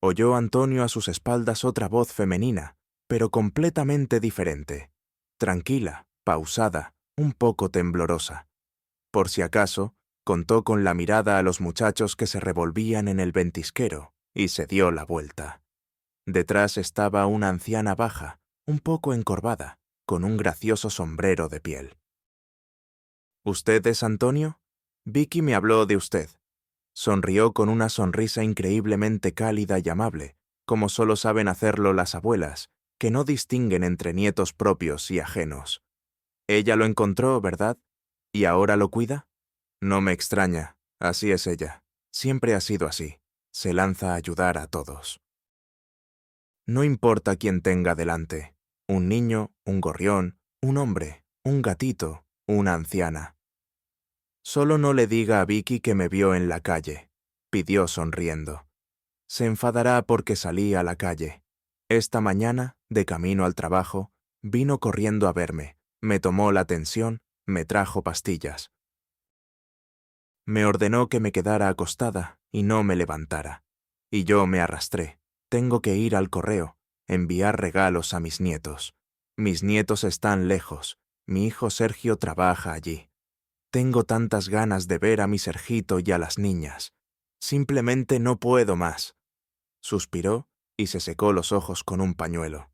oyó Antonio a sus espaldas otra voz femenina, pero completamente diferente. Tranquila, pausada, un poco temblorosa. Por si acaso, contó con la mirada a los muchachos que se revolvían en el ventisquero y se dio la vuelta. Detrás estaba una anciana baja, un poco encorvada, con un gracioso sombrero de piel. «¿Usted es Antonio? Vicky me habló de usted». Sonrió con una sonrisa increíblemente cálida y amable, como solo saben hacerlo las abuelas, que no distinguen entre nietos propios y ajenos. Ella lo encontró, ¿verdad? ¿Y ahora lo cuida? No me extraña, así es ella. Siempre ha sido así. Se lanza a ayudar a todos. No importa quién tenga delante. Un niño, un gorrión, un hombre, un gatito, una anciana. Solo no le diga a Vicky que me vio en la calle, pidió sonriendo. Se enfadará porque salí a la calle. Esta mañana, de camino al trabajo, vino corriendo a verme, me tomó la tensión, me trajo pastillas. Me ordenó que me quedara acostada y no me levantara. Y yo me arrastré. Tengo que ir al correo, enviar regalos a mis nietos. Mis nietos están lejos. Mi hijo Sergio trabaja allí. Tengo tantas ganas de ver a mi Sergito y a las niñas. Simplemente no puedo más. Suspiró y se secó los ojos con un pañuelo.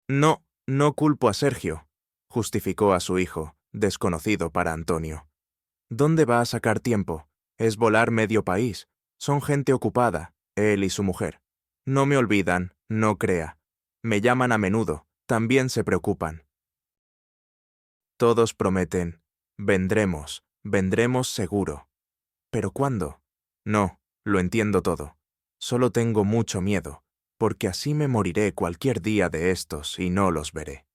No, no culpo a Sergio, justificó a su hijo, desconocido para Antonio. ¿Dónde va a sacar tiempo? Es volar medio país. Son gente ocupada, él y su mujer. No me olvidan, no crea. Me llaman a menudo, también se preocupan. Todos prometen, vendremos, vendremos seguro. ¿Pero cuándo? No, lo entiendo todo. Solo tengo mucho miedo, porque así me moriré cualquier día de estos y no los veré.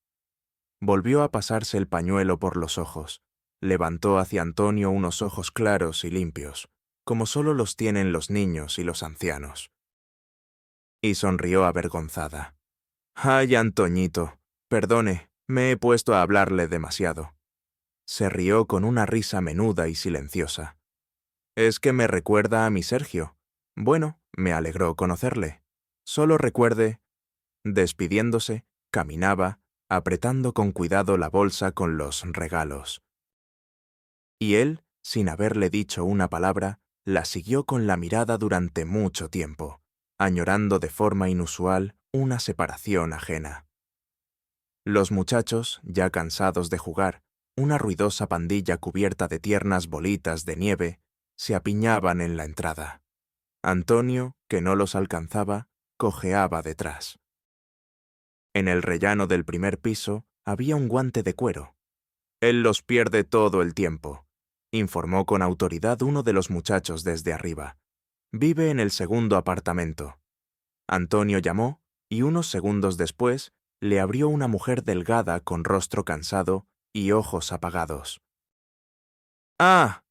Volvió a pasarse el pañuelo por los ojos. Levantó hacia Antonio unos ojos claros y limpios, como solo los tienen los niños y los ancianos. Y sonrió avergonzada. «Ay, Antoñito, perdone, me he puesto a hablarle demasiado». Se rió con una risa menuda y silenciosa. «Es que me recuerda a mi Sergio. Bueno, me alegró conocerle. Solo recuerde...». Despidiéndose, caminaba, apretando con cuidado la bolsa con los regalos. Y él, sin haberle dicho una palabra, la siguió con la mirada durante mucho tiempo, añorando de forma inusual una separación ajena. Los muchachos, ya cansados de jugar, una ruidosa pandilla cubierta de tiernas bolitas de nieve, se apiñaban en la entrada. Antonio, que no los alcanzaba, cojeaba detrás. En el rellano del primer piso había un guante de cuero. «Él los pierde todo el tiempo», informó con autoridad uno de los muchachos desde arriba. «Vive en el segundo apartamento». Antonio llamó y unos segundos después le abrió una mujer delgada con rostro cansado y ojos apagados. «¡Ah!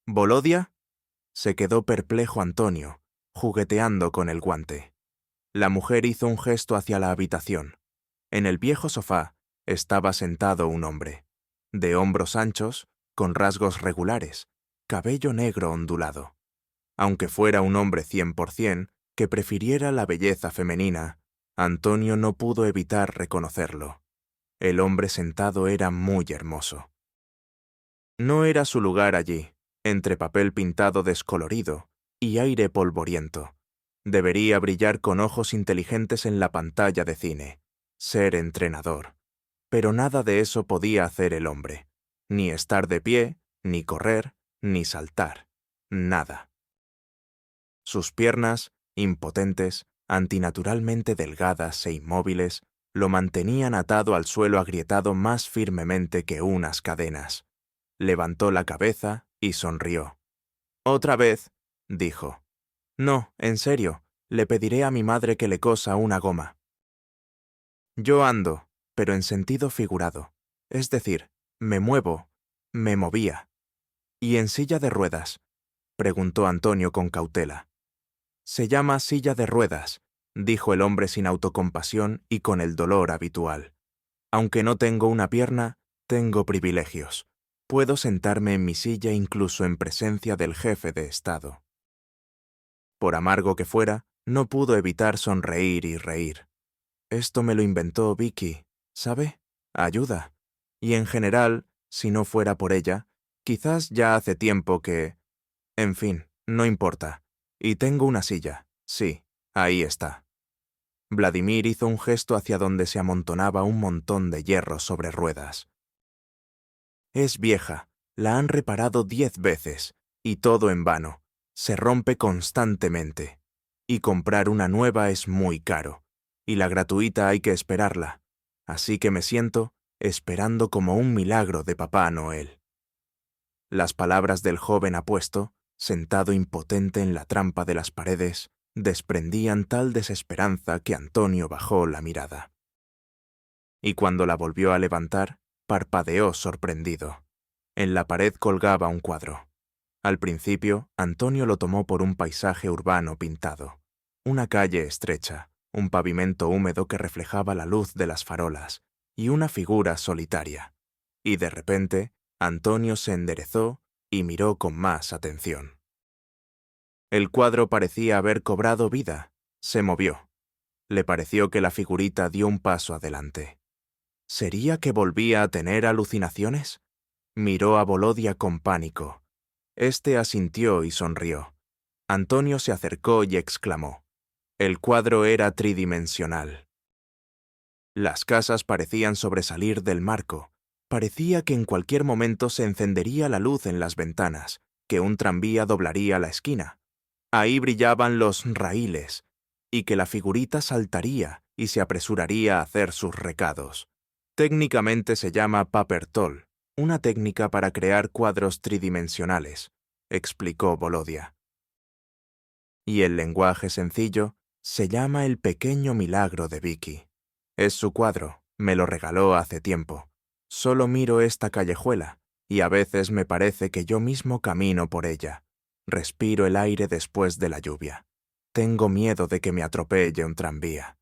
¿Volodia?» Se quedó perplejo Antonio, jugueteando con el guante. La mujer hizo un gesto hacia la habitación. En el viejo sofá estaba sentado un hombre, de hombros anchos, con rasgos regulares, cabello negro ondulado. Aunque fuera un hombre 100%, que prefiriera la belleza femenina, Antonio no pudo evitar reconocerlo. El hombre sentado era muy hermoso. No era su lugar allí, entre papel pintado descolorido y aire polvoriento. Debería brillar con ojos inteligentes en la pantalla de cine, ser entrenador. Pero nada de eso podía hacer el hombre. Ni estar de pie, ni correr, ni saltar. Nada. Sus piernas, impotentes, antinaturalmente delgadas e inmóviles, lo mantenían atado al suelo agrietado más firmemente que unas cadenas. Levantó la cabeza y sonrió. Otra vez, dijo. No, en serio, le pediré a mi madre que le cosa una goma. Yo ando, pero en sentido figurado. Es decir, me muevo, me movía. ¿Y en silla de ruedas? Preguntó Antonio con cautela. Se llama silla de ruedas, dijo el hombre sin autocompasión y con el dolor habitual. Aunque no tengo una pierna, tengo privilegios. Puedo sentarme en mi silla incluso en presencia del jefe de Estado. Por amargo que fuera, no pudo evitar sonreír y reír. Esto me lo inventó Vicky, ¿sabe? Ayuda. Y en general, si no fuera por ella, quizás ya hace tiempo que... En fin, no importa. Y tengo una silla. Sí, ahí está. Vladimir hizo un gesto hacia donde se amontonaba un montón de hierro sobre ruedas. Es vieja, la han reparado 10 veces, y todo en vano. Se rompe constantemente. Y comprar una nueva es muy caro. Y la gratuita hay que esperarla. Así que me siento esperando como un milagro de Papá Noel. Las palabras del joven apuesto, sentado impotente en la trampa de las paredes, desprendían tal desesperanza que Antonio bajó la mirada. Y cuando la volvió a levantar, parpadeó sorprendido. En la pared colgaba un cuadro. Al principio, Antonio lo tomó por un paisaje urbano pintado. Una calle estrecha, un pavimento húmedo que reflejaba la luz de las farolas, y una figura solitaria. Y de repente, Antonio se enderezó y miró con más atención. El cuadro parecía haber cobrado vida. Se movió. Le pareció que la figurita dio un paso adelante. ¿Sería que volvía a tener alucinaciones? Miró a Volodia con pánico. Este asintió y sonrió. Antonio se acercó y exclamó. El cuadro era tridimensional. Las casas parecían sobresalir del marco. Parecía que en cualquier momento se encendería la luz en las ventanas, que un tranvía doblaría la esquina. Ahí brillaban los raíles, y que la figurita saltaría y se apresuraría a hacer sus recados. Técnicamente se llama paper toll, una técnica para crear cuadros tridimensionales, explicó Volodia. Y el lenguaje sencillo se llama el pequeño milagro de Vicky. Es su cuadro, me lo regaló hace tiempo. Solo miro esta callejuela, y a veces me parece que yo mismo camino por ella. Respiro el aire después de la lluvia. Tengo miedo de que me atropelle un tranvía.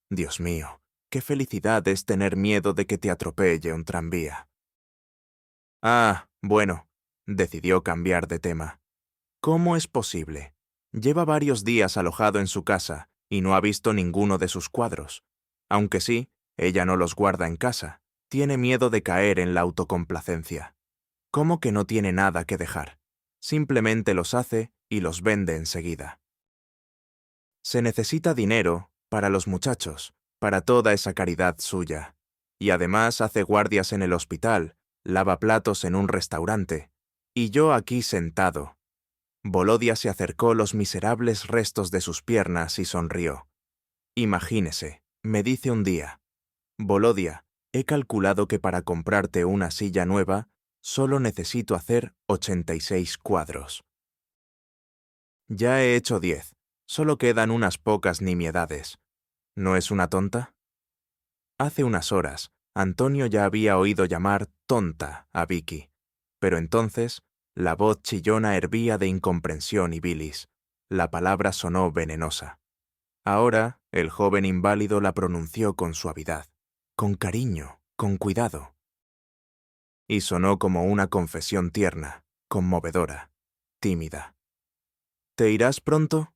Dios mío, qué felicidad es tener miedo de que te atropelle un tranvía. Ah, bueno, decidió cambiar de tema. ¿Cómo es posible? Lleva varios días alojado en su casa y no ha visto ninguno de sus cuadros. Aunque sí, ella no los guarda en casa. Tiene miedo de caer en la autocomplacencia. ¿Cómo que no tiene nada que dejar? Simplemente los hace y los vende enseguida. Se necesita dinero para los muchachos, para toda esa caridad suya. Y además hace guardias en el hospital, lava platos en un restaurante. Y yo aquí sentado. Volodia se acercó los miserables restos de sus piernas y sonrió. Imagínese, me dice un día. Volodia, he calculado que para comprarte una silla nueva, solo necesito hacer 86 cuadros. Ya he hecho 10. Solo quedan unas pocas nimiedades. ¿No es una tonta? Hace unas horas, Antonio ya había oído llamar tonta a Vicky, pero entonces la voz chillona hervía de incomprensión y bilis. La palabra sonó venenosa. Ahora, el joven inválido la pronunció con suavidad, con cariño, con cuidado. Y sonó como una confesión tierna, conmovedora, tímida. ¿Te irás pronto?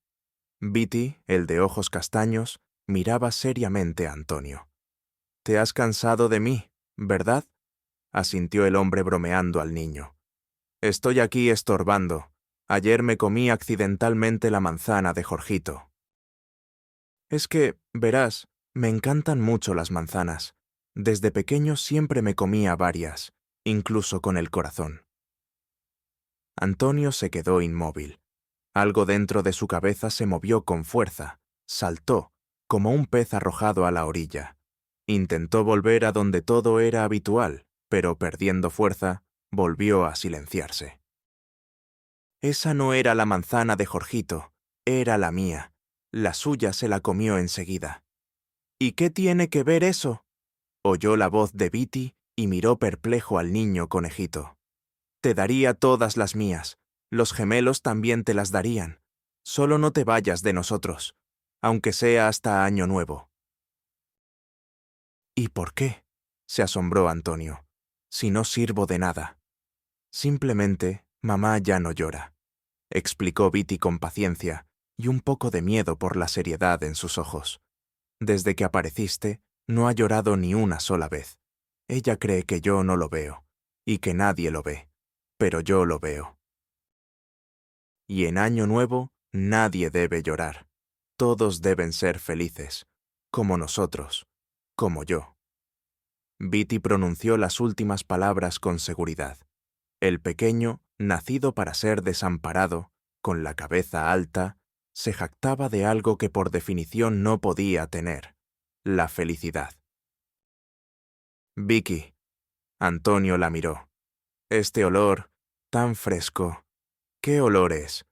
Viti, el de ojos castaños, miraba seriamente a Antonio. «Te has cansado de mí, ¿verdad?», asintió el hombre bromeando al niño. «Estoy aquí estorbando. Ayer me comí accidentalmente la manzana de Jorgito». «Es que, verás, me encantan mucho las manzanas. Desde pequeño siempre me comía varias, incluso con el corazón». Antonio se quedó inmóvil. Algo dentro de su cabeza se movió con fuerza, saltó, como un pez arrojado a la orilla. Intentó volver a donde todo era habitual, pero perdiendo fuerza, volvió a silenciarse. Esa no era la manzana de Jorgito, era la mía. La suya se la comió enseguida. ¿Y qué tiene que ver eso? Oyó la voz de Viti y miró perplejo al niño conejito. Te daría todas las mías. Los gemelos también te las darían. Solo no te vayas de nosotros, aunque sea hasta Año Nuevo. ¿Y por qué? Se asombró Antonio. Si no sirvo de nada. Simplemente, mamá ya no llora, explicó Viti con paciencia y un poco de miedo por la seriedad en sus ojos. Desde que apareciste, no ha llorado ni una sola vez. Ella cree que yo no lo veo, y que nadie lo ve, pero yo lo veo. Y en Año Nuevo, nadie debe llorar. Todos deben ser felices, como nosotros, como yo. Viti pronunció las últimas palabras con seguridad. El pequeño, nacido para ser desamparado, con la cabeza alta, se jactaba de algo que por definición no podía tener: la felicidad. Vicky. Antonio la miró. Este olor, tan fresco. ¿Qué olor es?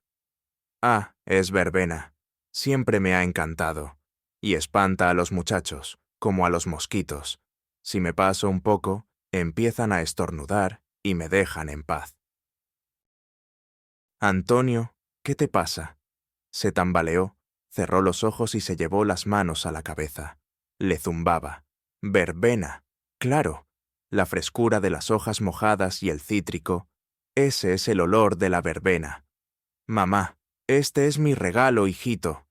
Ah, es verbena. Siempre me ha encantado. Y espanta a los muchachos, como a los mosquitos. Si me paso un poco, empiezan a estornudar y me dejan en paz. Antonio, ¿qué te pasa? Se tambaleó, cerró los ojos y se llevó las manos a la cabeza. Le zumbaba. Verbena, claro. La frescura de las hojas mojadas y el cítrico. Ese es el olor de la verbena. Mamá, este es mi regalo, hijito.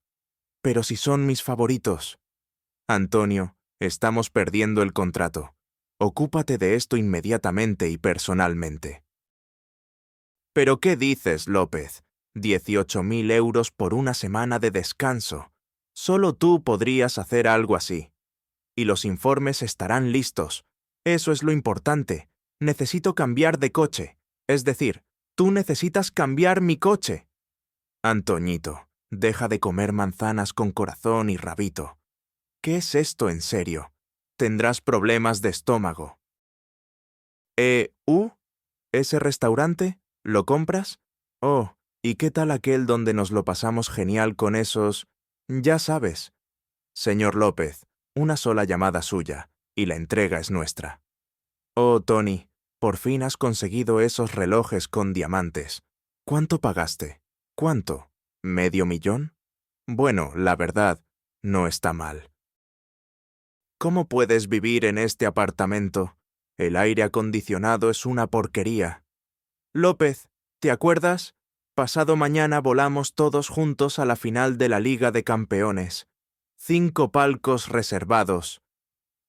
Pero si son mis favoritos. Antonio, estamos perdiendo el contrato. Ocúpate de esto inmediatamente y personalmente. ¿Pero qué dices, López? 18.000 euros por una semana de descanso. Solo tú podrías hacer algo así. Y los informes estarán listos. Eso es lo importante. Necesito cambiar de coche. Es decir, tú necesitas cambiar mi coche. Antoñito, deja de comer manzanas con corazón y rabito. ¿Qué es esto en serio? Tendrás problemas de estómago. ¿Ese restaurante? ¿Lo compras? Oh, ¿y qué tal aquel donde nos lo pasamos genial con esos? Ya sabes. Señor López, una sola llamada suya, y la entrega es nuestra. Oh, Tony, por fin has conseguido esos relojes con diamantes. ¿Cuánto pagaste? ¿Cuánto? ¿Medio millón? Bueno, la verdad, no está mal. ¿Cómo puedes vivir en este apartamento? El aire acondicionado es una porquería. López, ¿te acuerdas? Pasado mañana volamos todos juntos a la final de la Liga de Campeones. 5 palcos reservados.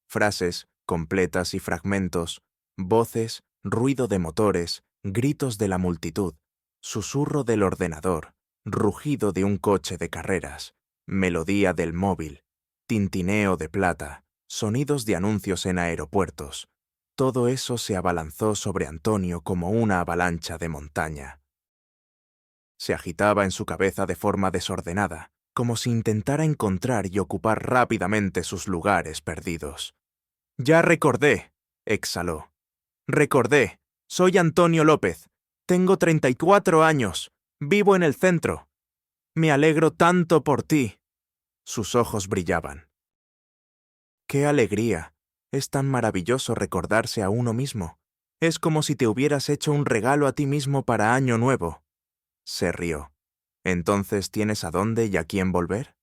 Frases, completas y fragmentos, voces, ruido de motores, gritos de la multitud, susurro del ordenador, rugido de un coche de carreras, melodía del móvil, tintineo de plata, sonidos de anuncios en aeropuertos. Todo eso se abalanzó sobre Antonio como una avalancha de montaña. Se agitaba en su cabeza de forma desordenada, como si intentara encontrar y ocupar rápidamente sus lugares perdidos. «Ya recordé», exhaló. «Recordé. Soy Antonio López. Tengo 34 años. Vivo en el centro. Me alegro tanto por ti». Sus ojos brillaban. ¡Qué alegría! Es tan maravilloso recordarse a uno mismo. Es como si te hubieras hecho un regalo a ti mismo para Año Nuevo. Se rió. ¿Entonces tienes a dónde y a quién volver?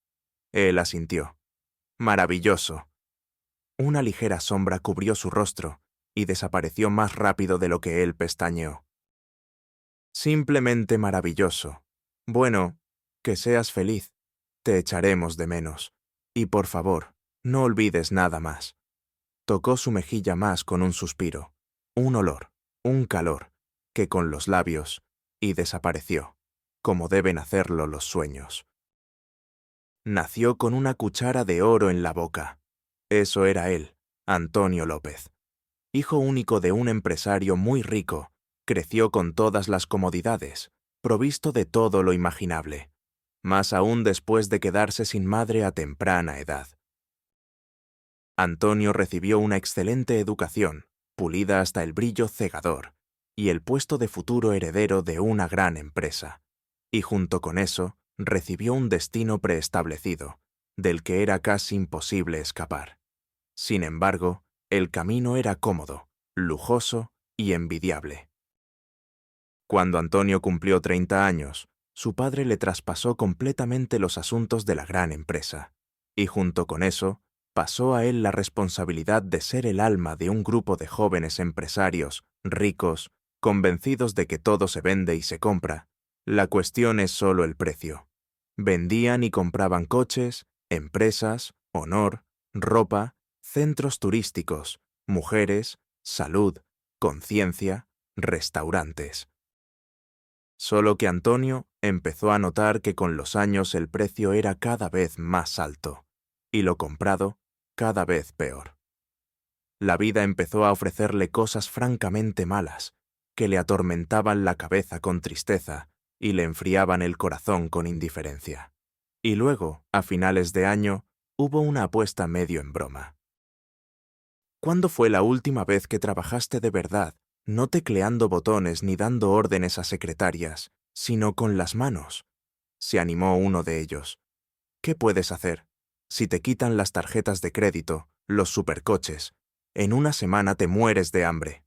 Él asintió. Maravilloso. Una ligera sombra cubrió su rostro y desapareció más rápido de lo que él pestañeó. Simplemente maravilloso. Bueno, que seas feliz. Te echaremos de menos. Y por favor, no olvides nada más. Tocó su mejilla más con un suspiro, un olor, un calor, que con los labios, y desapareció, como deben hacerlo los sueños. Nació con una cuchara de oro en la boca. Eso era él, Antonio López. Hijo único de un empresario muy rico, creció con todas las comodidades, provisto de todo lo imaginable, más aún después de quedarse sin madre a temprana edad. Antonio recibió una excelente educación, pulida hasta el brillo cegador, y el puesto de futuro heredero de una gran empresa. Y junto con eso, recibió un destino preestablecido, del que era casi imposible escapar. Sin embargo, el camino era cómodo, lujoso y envidiable. Cuando Antonio cumplió 30 años, su padre le traspasó completamente los asuntos de la gran empresa, y junto con eso, pasó a él la responsabilidad de ser el alma de un grupo de jóvenes empresarios, ricos, convencidos de que todo se vende y se compra. La cuestión es solo el precio. Vendían y compraban coches, empresas, honor, ropa, centros turísticos, mujeres, salud, conciencia, restaurantes. Solo que Antonio empezó a notar que con los años el precio era cada vez más alto, y lo comprado cada vez peor. La vida empezó a ofrecerle cosas francamente malas, que le atormentaban la cabeza con tristeza y le enfriaban el corazón con indiferencia. Y luego, a finales de año, hubo una apuesta medio en broma. ¿Cuándo fue la última vez que trabajaste de verdad, no tecleando botones ni dando órdenes a secretarias, sino con las manos? Se animó uno de ellos. ¿Qué puedes hacer? Si te quitan las tarjetas de crédito, los supercoches, en una semana te mueres de hambre.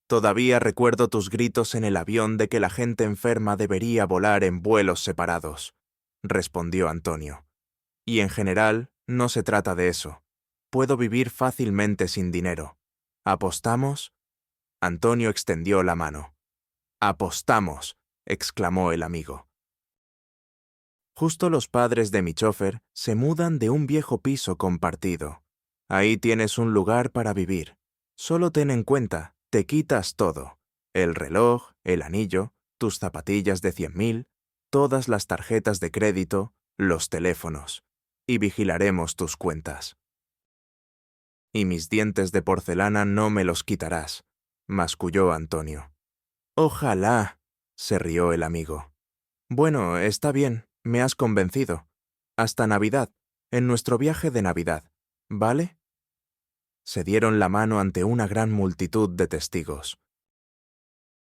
Todavía recuerdo tus gritos en el avión de que la gente enferma debería volar en vuelos separados, respondió Antonio. Y en general, no se trata de eso. Puedo vivir fácilmente sin dinero. ¿Apostamos? Antonio extendió la mano. «Apostamos», exclamó el amigo. Justo los padres de mi chofer se mudan de un viejo piso compartido. Ahí tienes un lugar para vivir. Solo ten en cuenta, te quitas todo. El reloj, el anillo, tus zapatillas de 100.000, todas las tarjetas de crédito, los teléfonos. Y vigilaremos tus cuentas. Y mis dientes de porcelana no me los quitarás, masculló Antonio. Ojalá, se rió el amigo. Bueno, está bien, me has convencido. Hasta Navidad, en nuestro viaje de Navidad, ¿vale? Se dieron la mano ante una gran multitud de testigos.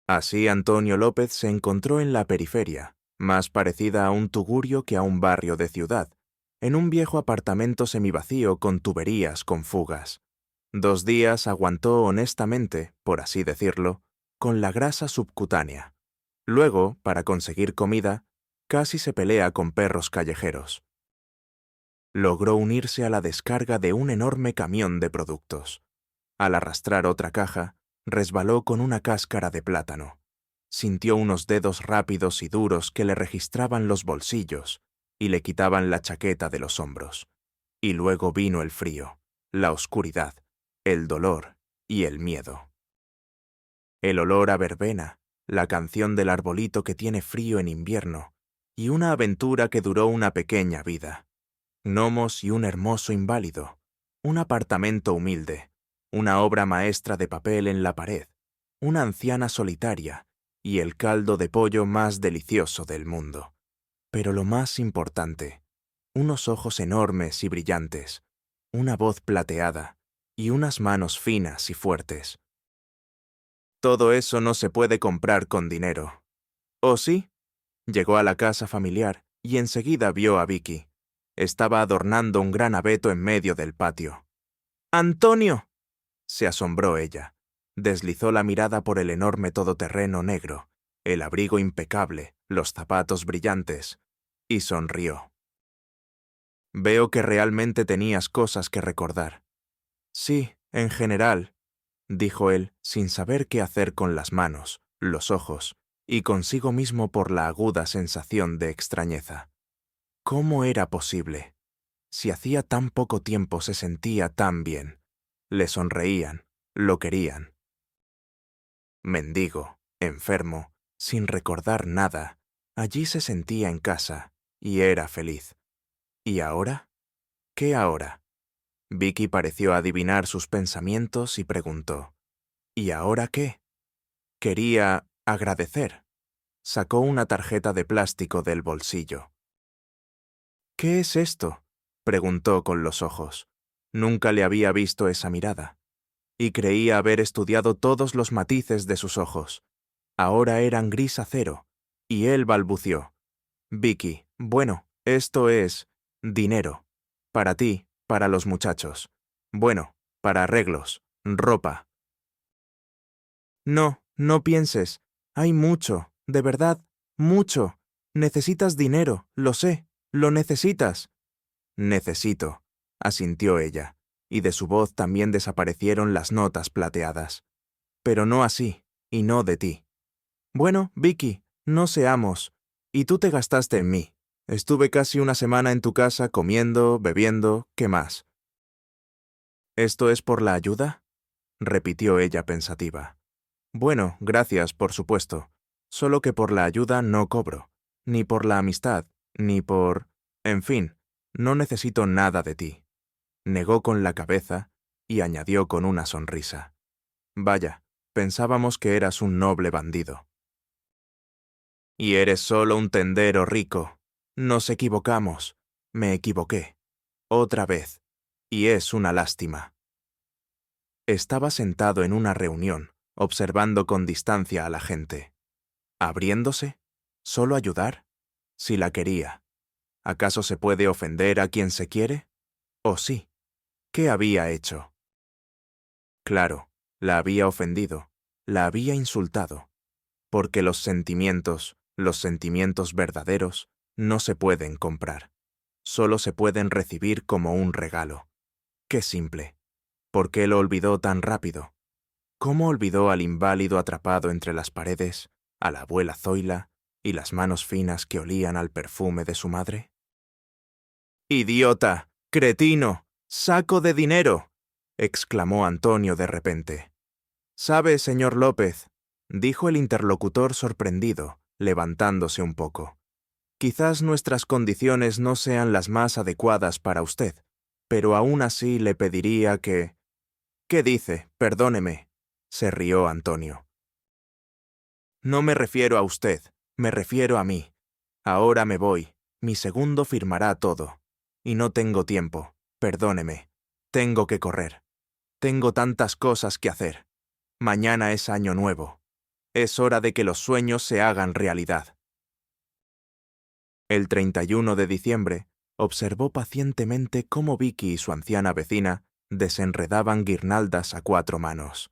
Así Antonio López se encontró en la periferia, más parecida a un tugurio que a un barrio de ciudad, en un viejo apartamento semivacío con tuberías con fugas. 2 días aguantó honestamente, por así decirlo, con la grasa subcutánea. Luego, para conseguir comida, casi se pelea con perros callejeros. Logró unirse a la descarga de un enorme camión de productos. Al arrastrar otra caja, resbaló con una cáscara de plátano. Sintió unos dedos rápidos y duros que le registraban los bolsillos y le quitaban la chaqueta de los hombros. Y luego vino el frío, la oscuridad, el dolor y el miedo. El olor a verbena, la canción del arbolito que tiene frío en invierno, y una aventura que duró una pequeña vida. Gnomos y un hermoso inválido, un apartamento humilde, una obra maestra de papel en la pared, una anciana solitaria y el caldo de pollo más delicioso del mundo. Pero lo más importante, unos ojos enormes y brillantes, una voz plateada y unas manos finas y fuertes. Todo eso no se puede comprar con dinero. ¿O sí? Llegó a la casa familiar y enseguida vio a Vicky. Estaba adornando un gran abeto en medio del patio. ¡Antonio!, se asombró ella. Deslizó la mirada por el enorme todoterreno negro, el abrigo impecable, los zapatos brillantes, y sonrió. Veo que realmente tenías cosas que recordar. Sí, en general, dijo él, sin saber qué hacer con las manos, los ojos, y consigo mismo por la aguda sensación de extrañeza. ¿Cómo era posible? Si hacía tan poco tiempo se sentía tan bien. Le sonreían, lo querían. Mendigo, enfermo, sin recordar nada, allí se sentía en casa, y era feliz. ¿Y ahora? ¿Qué ahora? Vicky pareció adivinar sus pensamientos y preguntó, ¿y ahora qué? Quería agradecer. Sacó una tarjeta de plástico del bolsillo. ¿Qué es esto?, preguntó con los ojos. Nunca le había visto esa mirada. y creía haber estudiado todos los matices de sus ojos. Ahora eran gris acero, y él balbució. Vicky, bueno, esto es dinero. Para ti, para los muchachos. Bueno, para arreglos, ropa. No, no pienses. Hay mucho, de verdad, mucho. Necesitas dinero, lo sé, lo necesitas. Necesito, asintió ella, y de su voz también desaparecieron las notas plateadas. Pero no así, y no de ti. Bueno, Vicky, no seamos. Y tú te gastaste en mí. Estuve casi una semana en tu casa comiendo, bebiendo, ¿qué más? ¿Esto es por la ayuda? Repitió ella pensativa. Bueno, gracias, por supuesto. Solo que por la ayuda no cobro. Ni por la amistad, ni por... En fin, no necesito nada de ti. Negó con la cabeza y añadió con una sonrisa. Vaya, pensábamos que eras un noble bandido. Y eres solo un tendero rico. Nos equivocamos. Me equivoqué. Otra vez. Y es una lástima. Estaba sentado en una reunión, observando con distancia a la gente. ¿Abriéndose? ¿Solo ayudar? Si la quería. ¿Acaso se puede ofender a quien se quiere? ¿O sí? ¿Qué había hecho? Claro, la había ofendido, la había insultado, porque los sentimientos verdaderos, no se pueden comprar. Solo se pueden recibir como un regalo. Qué simple. ¿Por qué lo olvidó tan rápido? ¿Cómo olvidó al inválido atrapado entre las paredes, a la abuela Zoila y las manos finas que olían al perfume de su madre? ¡Idiota! ¡Cretino! ¡Saco de dinero!, exclamó Antonio de repente. «¿Sabe, señor López?», dijo el interlocutor sorprendido, levantándose un poco. «Quizás nuestras condiciones no sean las más adecuadas para usted, pero aún así le pediría que...» «¿Qué dice? Perdóneme», se rió Antonio. «No me refiero a usted, me refiero a mí. Ahora me voy, mi segundo firmará todo. Y no tengo tiempo, perdóneme. Tengo que correr. Tengo tantas cosas que hacer. Mañana es año nuevo. Es hora de que los sueños se hagan realidad». El 31 de diciembre, observó pacientemente cómo Vicky y su anciana vecina desenredaban guirnaldas a 4 manos.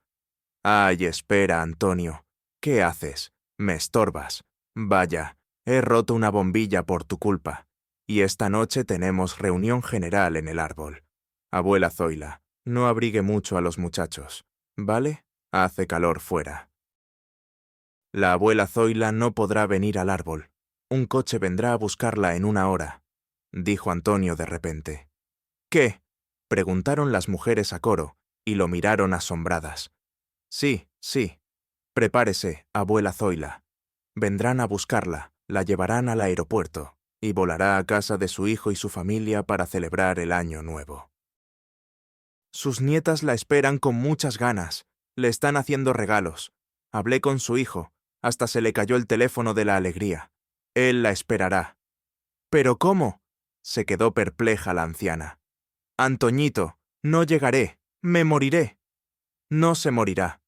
«Ay, espera, Antonio. ¿Qué haces? Me estorbas. Vaya, he roto una bombilla por tu culpa. Y esta noche tenemos reunión general en el árbol. Abuela Zoila, no abrigue mucho a los muchachos, ¿vale? Hace calor fuera». «La abuela Zoila no podrá venir al árbol. Un coche vendrá a buscarla en 1 hora», dijo Antonio de repente. «¿Qué?», preguntaron las mujeres a coro, y lo miraron asombradas. «Sí, sí. Prepárese, abuela Zoila. Vendrán a buscarla, la llevarán al aeropuerto, y volará a casa de su hijo y su familia para celebrar el año nuevo. Sus nietas la esperan con muchas ganas. Le están haciendo regalos. Hablé con su hijo. Hasta se le cayó el teléfono de la alegría. Él la esperará». «¿Pero cómo?», se quedó perpleja la anciana. «Antoñito, no llegaré. Me moriré». «No se morirá»,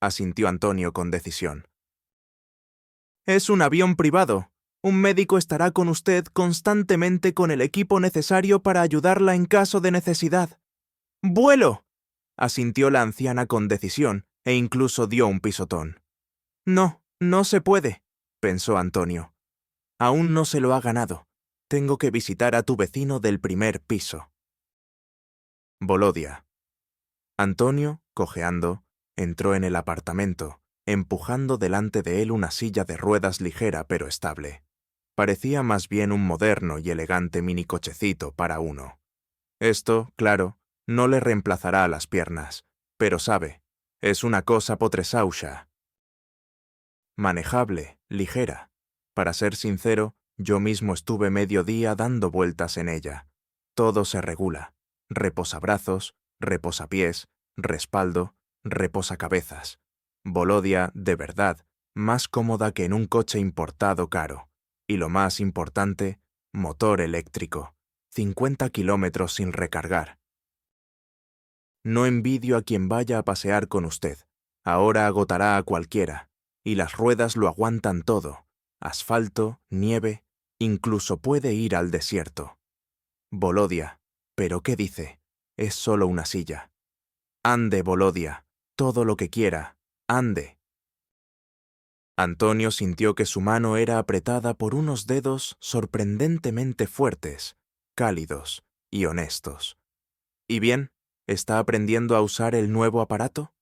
asintió Antonio con decisión. «Es un avión privado. Un médico estará con usted constantemente con el equipo necesario para ayudarla en caso de necesidad». «¡Vuelo!», asintió la anciana con decisión e incluso dio un pisotón. «No, no se puede», pensó Antonio. «Aún no se lo ha ganado. Tengo que visitar a tu vecino del primer piso». Volodia. Antonio, cojeando, entró en el apartamento, empujando delante de él una silla de ruedas ligera pero estable. Parecía más bien un moderno y elegante minicochecito para uno. Esto, claro, no le reemplazará las piernas, pero sabe, es una cosa potresaucha. Manejable, ligera. Para ser sincero, yo mismo estuve medio día dando vueltas en ella. Todo se regula. Reposabrazos, reposapiés, respaldo, reposacabezas. Volodia, de verdad, más cómoda que en un coche importado caro. Y lo más importante, motor eléctrico. 50 kilómetros sin recargar. No envidio a quien vaya a pasear con usted. Ahora agotará a cualquiera, y las ruedas lo aguantan todo. Asfalto, nieve, incluso puede ir al desierto. Volodia, ¿pero qué dice? Es solo una silla. Ande, Volodia, todo lo que quiera, ande. Antonio sintió que su mano era apretada por unos dedos sorprendentemente fuertes, cálidos y honestos. ¿Y bien? ¿Está aprendiendo a usar el nuevo aparato?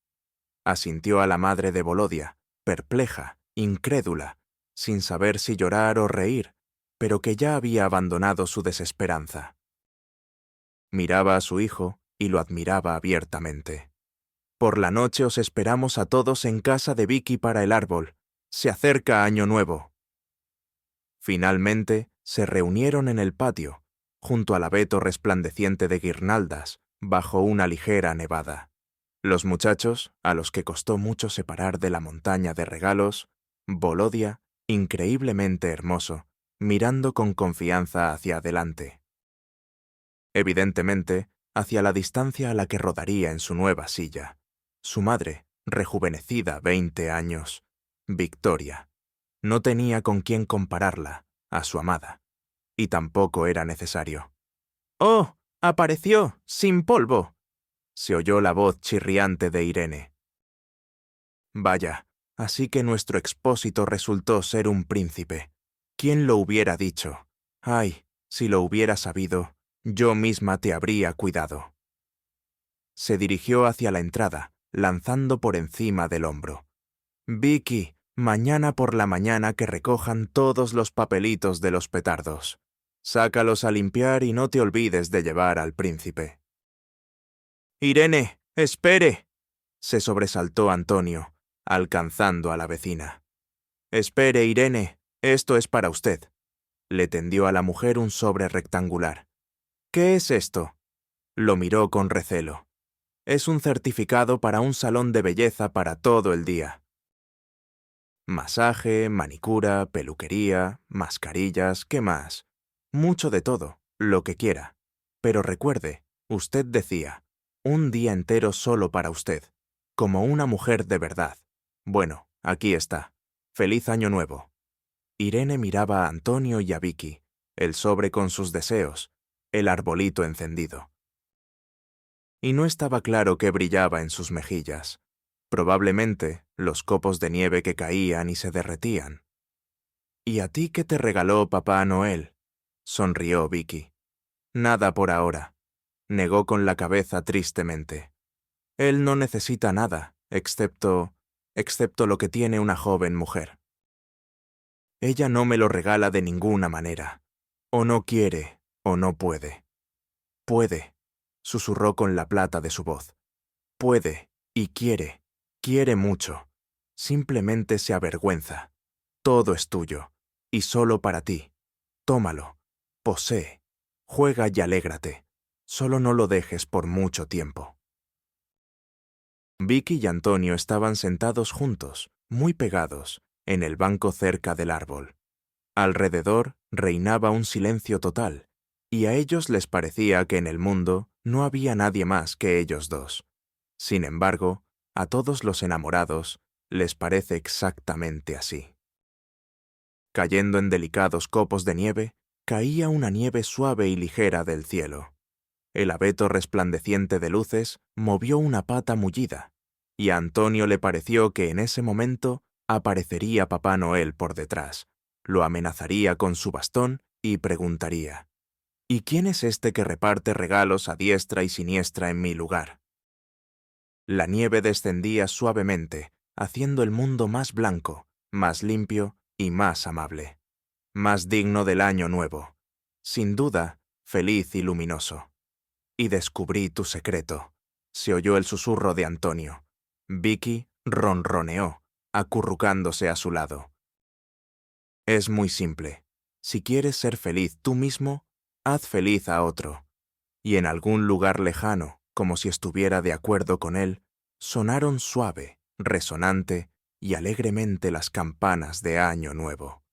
Asintió a la madre de Volodia, perpleja, incrédula, sin saber si llorar o reír, pero que ya había abandonado su desesperanza. Miraba a su hijo y lo admiraba abiertamente. Por la noche os esperamos a todos en casa de Vicky para el árbol. Se acerca Año Nuevo. Finalmente, se reunieron en el patio, junto al abeto resplandeciente de guirnaldas, bajo una ligera nevada. Los muchachos, a los que costó mucho separar de la montaña de regalos, Volodia, increíblemente hermoso, mirando con confianza hacia adelante. Evidentemente, hacia la distancia a la que rodaría en su nueva silla. Su madre, rejuvenecida 20 años. Victoria. No tenía con quién compararla, a su amada. Y tampoco era necesario. ¡Oh! ¡Apareció! ¡Sin polvo! Se oyó la voz chirriante de Irene. Vaya, así que nuestro expósito resultó ser un príncipe. ¿Quién lo hubiera dicho? Ay, si lo hubiera sabido, yo misma te habría cuidado. Se dirigió hacia la entrada, lanzando por encima del hombro. Vicky, mañana por la mañana que recojan todos los papelitos de los petardos. Sácalos a limpiar y no te olvides de llevar al príncipe. Irene, espere, se sobresaltó Antonio, alcanzando a la vecina. Espere, Irene, esto es para usted. Le tendió a la mujer un sobre rectangular. ¿Qué es esto? Lo miró con recelo. Es un certificado para un salón de belleza para todo el día. Masaje, manicura, peluquería, mascarillas, ¿qué más? Mucho de todo, lo que quiera. Pero recuerde, usted decía, un día entero solo para usted, como una mujer de verdad. Bueno, aquí está. Feliz Año Nuevo. Irene miraba a Antonio y a Vicky, el sobre con sus deseos, el arbolito encendido. Y no estaba claro qué brillaba en sus mejillas. Probablemente los copos de nieve que caían y se derretían. ¿Y a ti qué te regaló Papá Noel? Sonrió Vicky. Nada por ahora, negó con la cabeza tristemente. Él no necesita nada, excepto lo que tiene una joven mujer. Ella no me lo regala de ninguna manera. O no quiere, o no puede. Puede, susurró con la plata de su voz. Puede, y quiere mucho. Simplemente se avergüenza. Todo es tuyo, y solo para ti. Tómalo, posee, juega y alégrate. Solo no lo dejes por mucho tiempo. Vicky y Antonio estaban sentados juntos, muy pegados, en el banco cerca del árbol. Alrededor reinaba un silencio total, y a ellos les parecía que en el mundo no había nadie más que ellos dos. Sin embargo, a todos los enamorados les parece exactamente así. Cayendo en delicados copos de nieve, caía una nieve suave y ligera del cielo. El abeto resplandeciente de luces movió una pata mullida, y a Antonio le pareció que en ese momento aparecería Papá Noel por detrás, lo amenazaría con su bastón y preguntaría: ¿Y quién es este que reparte regalos a diestra y siniestra en mi lugar? La nieve descendía suavemente, haciendo el mundo más blanco, más limpio y más amable. Más digno del Año Nuevo. Sin duda, feliz y luminoso. Y descubrí tu secreto, se oyó el susurro de Antonio. Vicky ronroneó, acurrucándose a su lado. Es muy simple. Si quieres ser feliz tú mismo, haz feliz a otro. Y en algún lugar lejano, como si estuviera de acuerdo con él, sonaron suave, resonante y alegremente las campanas de Año Nuevo.